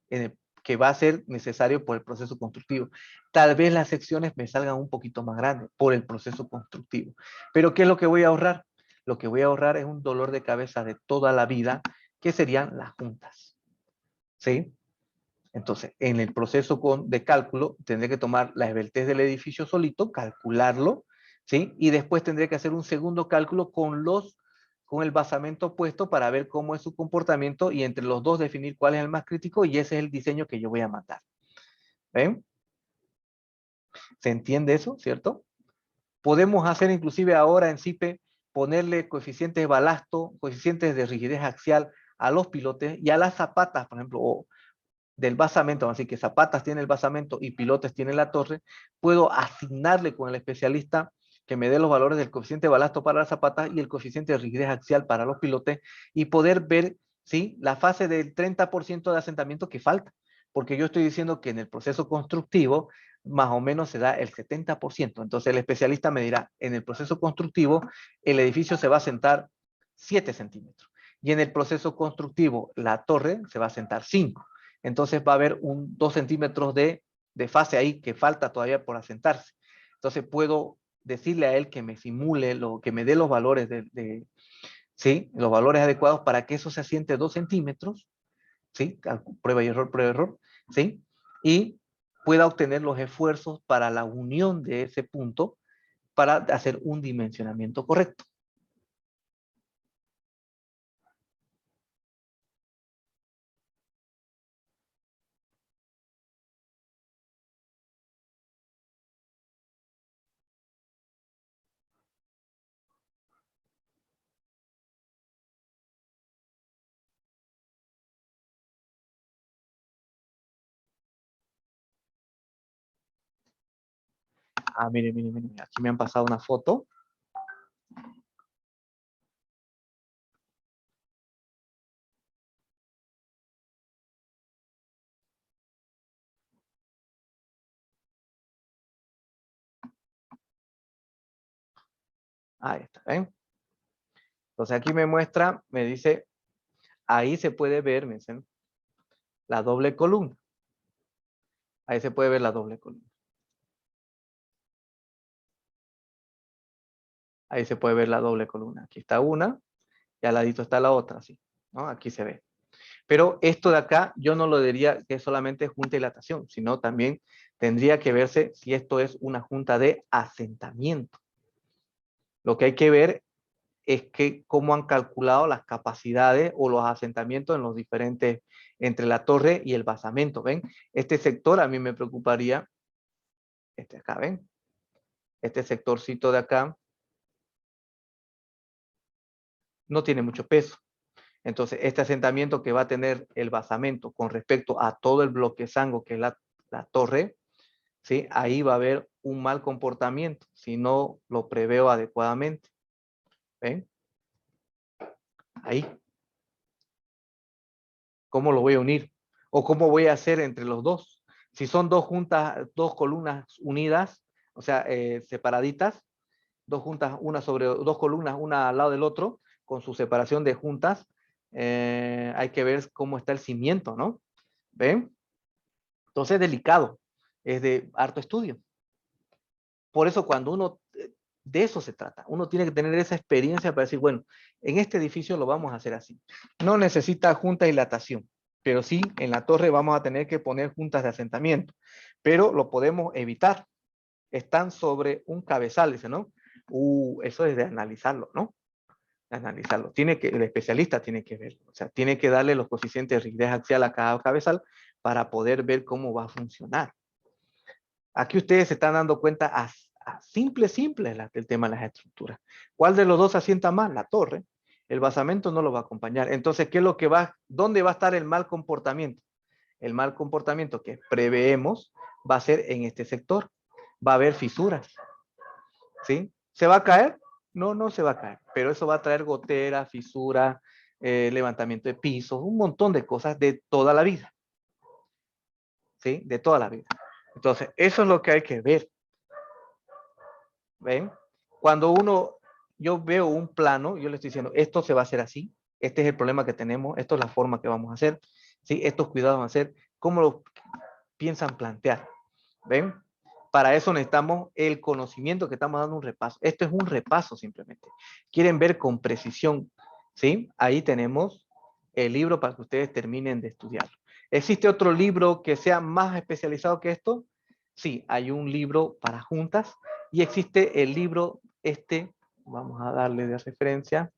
que va a ser necesario por el proceso constructivo. Tal vez las secciones me salgan un poquito más grandes por el proceso constructivo. Pero ¿qué es lo que voy a ahorrar? Lo que voy a ahorrar es un dolor de cabeza de toda la vida, que serían las juntas, ¿sí? Entonces, en el proceso de cálculo, tendré que tomar la esbeltez del edificio solito, calcularlo, ¿sí? Y después tendré que hacer un segundo cálculo con el basamento puesto para ver cómo es su comportamiento y entre los dos definir cuál es el más crítico y ese es el diseño que yo voy a mandar. ¿Ven? ¿Se entiende eso, cierto? Podemos hacer inclusive ahora en CIPE, ponerle coeficientes de balasto, coeficientes de rigidez axial a los pilotes y a las zapatas, por ejemplo, o del basamento, así que zapatas tiene el basamento y pilotes tiene la torre, puedo asignarle con el especialista que me dé los valores del coeficiente de balasto para las zapatas y el coeficiente de rigidez axial para los pilotes y poder ver, ¿sí?, la fase del 30% de asentamiento que falta, porque yo estoy diciendo que en el proceso constructivo más o menos se da el 70%. Entonces el especialista me dirá, en el proceso constructivo el edificio se va a asentar 7 centímetros y en el proceso constructivo la torre se va a asentar 5. Entonces va a haber 2 centímetros de fase ahí que falta todavía por asentarse. Entonces puedo decirle a él que me simule, que me dé los valores ¿sí?, los valores adecuados para que eso se asiente 2 centímetros, ¿sí?, prueba y error, ¿sí?, y pueda obtener los esfuerzos para la unión de ese punto para hacer un dimensionamiento correcto. Ah, mire, aquí me han pasado una foto. Ahí está, ¿ven? Entonces aquí me muestra, me dice, ahí se puede ver, me dicen, la doble columna. Ahí se puede ver la doble columna. Ahí se puede ver la doble columna. Aquí está una y al ladito está la otra, así, ¿no? Aquí se ve. Pero esto de acá, yo no lo diría que es solamente junta de dilatación, sino también tendría que verse si esto es una junta de asentamiento. Lo que hay que ver es que cómo han calculado las capacidades o los asentamientos en los diferentes, entre la torre y el basamento, ¿ven? Este sector a mí me preocuparía, este acá, ¿ven? Este sectorcito de acá no tiene mucho peso. Entonces, este asentamiento que va a tener el basamento con respecto a todo el bloque Sango, que es la torre, ¿sí? Ahí va a haber un mal comportamiento si no lo preveo adecuadamente. ¿Ven? Ahí. ¿Cómo lo voy a unir? ¿O cómo voy a hacer entre los dos? Si son dos juntas, dos columnas unidas, o sea, separaditas, dos juntas, una sobre dos columnas, una al lado del otro, con su separación de juntas, hay que ver cómo está el cimiento, ¿no? ¿Ven? Entonces es delicado, es de harto estudio. Por eso cuando uno, de eso se trata, uno tiene que tener esa experiencia para decir, bueno, en este edificio lo vamos a hacer así. No necesita junta de dilatación, pero sí en la torre vamos a tener que poner juntas de asentamiento, pero lo podemos evitar. Están sobre un cabezal, dice, ¿no? Eso es de analizarlo, ¿no? De analizarlo. El especialista tiene que ver, o sea, tiene que darle los coeficientes de rigidez axial a cada cabezal para poder ver cómo va a funcionar. Aquí ustedes se están dando cuenta a simple el tema de las estructuras. ¿Cuál de los dos asienta más? La torre. El basamento no lo va a acompañar. Entonces, ¿qué es lo que dónde va a estar el mal comportamiento? El mal comportamiento que preveemos va a ser en este sector. Va a haber fisuras. ¿Sí? ¿Se va a caer? No, no se va a caer. Pero eso va a traer gotera, fisura, levantamiento de pisos, un montón de cosas de toda la vida. ¿Sí? De toda la vida. Entonces, eso es lo que hay que ver. ¿Ven? Cuando yo veo un plano, yo le estoy diciendo, esto se va a hacer así, este es el problema que tenemos, esto es la forma que vamos a hacer, ¿sí? Estos cuidados van a hacer, ¿cómo lo piensan plantear? ¿Ven? Para eso necesitamos el conocimiento que estamos dando un repaso. Esto es un repaso simplemente. Quieren ver con precisión, ¿sí? Ahí tenemos el libro para que ustedes terminen de estudiarlo. ¿Existe otro libro que sea más especializado que esto? Sí, hay un libro para juntas y existe el libro vamos a darle de referencia.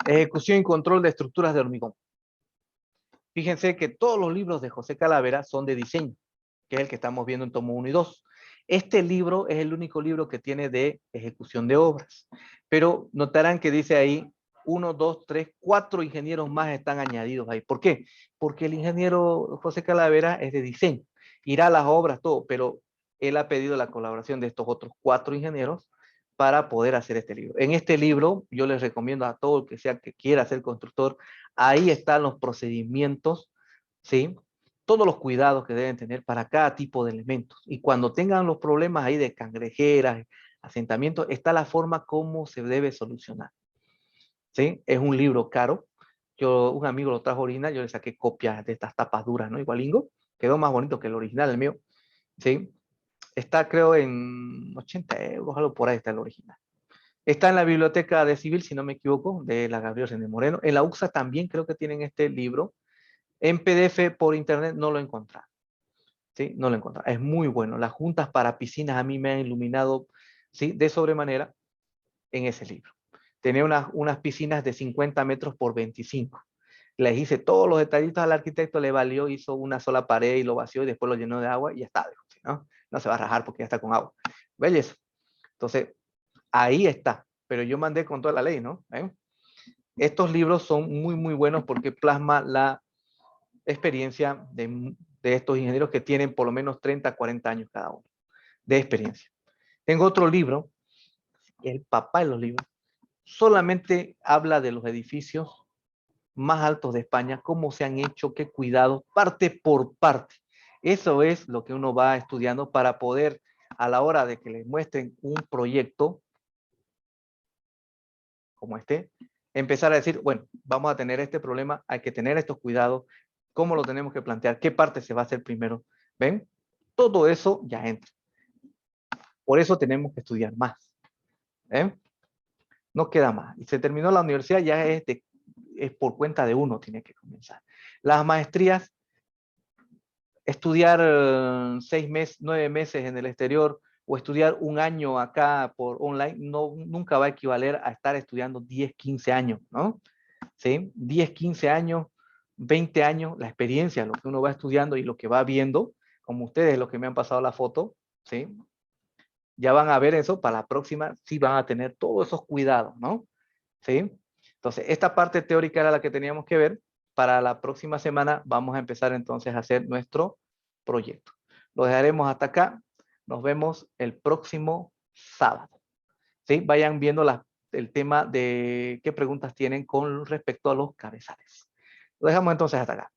Ejecución y control de estructuras de hormigón. Fíjense que todos los libros de José Calavera son de diseño, que es el que estamos viendo en tomo 1 y 2. Este libro es el único libro que tiene de ejecución de obras, pero notarán que dice ahí 1, 2, 3, 4 ingenieros más están añadidos ahí. ¿Por qué? Porque el ingeniero José Calavera es de diseño, irá a las obras, todo, pero él ha pedido la colaboración de estos otros 4 ingenieros para poder hacer este libro. En este libro yo les recomiendo a todo el que sea que quiera ser constructor, ahí están los procedimientos, ¿sí? Todos los cuidados que deben tener para cada tipo de elementos. Y cuando tengan los problemas ahí de cangrejeras, asentamientos, está la forma como se debe solucionar. ¿Sí? Es un libro caro. Un amigo lo trajo original, yo le saqué copias de estas tapas duras, ¿no? Igualingo. Quedó más bonito que el original, el mío. ¿Sí? Está, creo, en 80 euros, algo por ahí está el original. Está en la biblioteca de Civil, si no me equivoco, de la Gabriel René Moreno. En la UXA también creo que tienen este libro. En PDF por internet no lo he encontrado. ¿Sí? No lo he encontrado. Es muy bueno. Las juntas para piscinas a mí me han iluminado, ¿sí? De sobremanera en ese libro. Tenía unas piscinas de 50 metros por 25. Les hice todos los detallitos al arquitecto, le valió, hizo una sola pared y lo vació y después lo llenó de agua y ya está. ¿No? No se va a rajar porque ya está con agua. ¿Ves? Entonces, ahí está. Pero yo mandé con toda la ley, ¿no? Estos libros son muy, muy buenos porque plasma la experiencia de estos ingenieros que tienen por lo menos 30, 40 años cada uno de experiencia. Tengo otro libro, el papá de los libros, solamente habla de los edificios más altos de España, cómo se han hecho, qué cuidados, parte por parte. Eso es lo que uno va estudiando para poder, a la hora de que les muestren un proyecto como este, empezar a decir, bueno, vamos a tener este problema, hay que tener estos cuidados, cómo lo tenemos que plantear, qué parte se va a hacer primero. ¿Ven? Todo eso ya entra. Por eso tenemos que estudiar más. No queda más. Y se terminó la universidad, ya es por cuenta de uno, tiene que comenzar. Las maestrías, estudiar 6 meses, 9 meses en el exterior, o estudiar un año acá por online nunca va a equivaler a estar estudiando 10, 15 años, ¿no? ¿Sí? 10, 15 años, 20 años, la experiencia, lo que uno va estudiando y lo que va viendo, como ustedes, los que me han pasado la foto, ¿sí? Ya van a ver eso, para la próxima sí van a tener todos esos cuidados, ¿no? ¿Sí? Entonces, esta parte teórica era la que teníamos que ver. Para la próxima semana vamos a empezar entonces a hacer nuestro proyecto. Lo dejaremos hasta acá. Nos vemos el próximo sábado. ¿Sí? Vayan viendo el tema de qué preguntas tienen con respecto a los cabezales. Lo dejamos entonces hasta acá.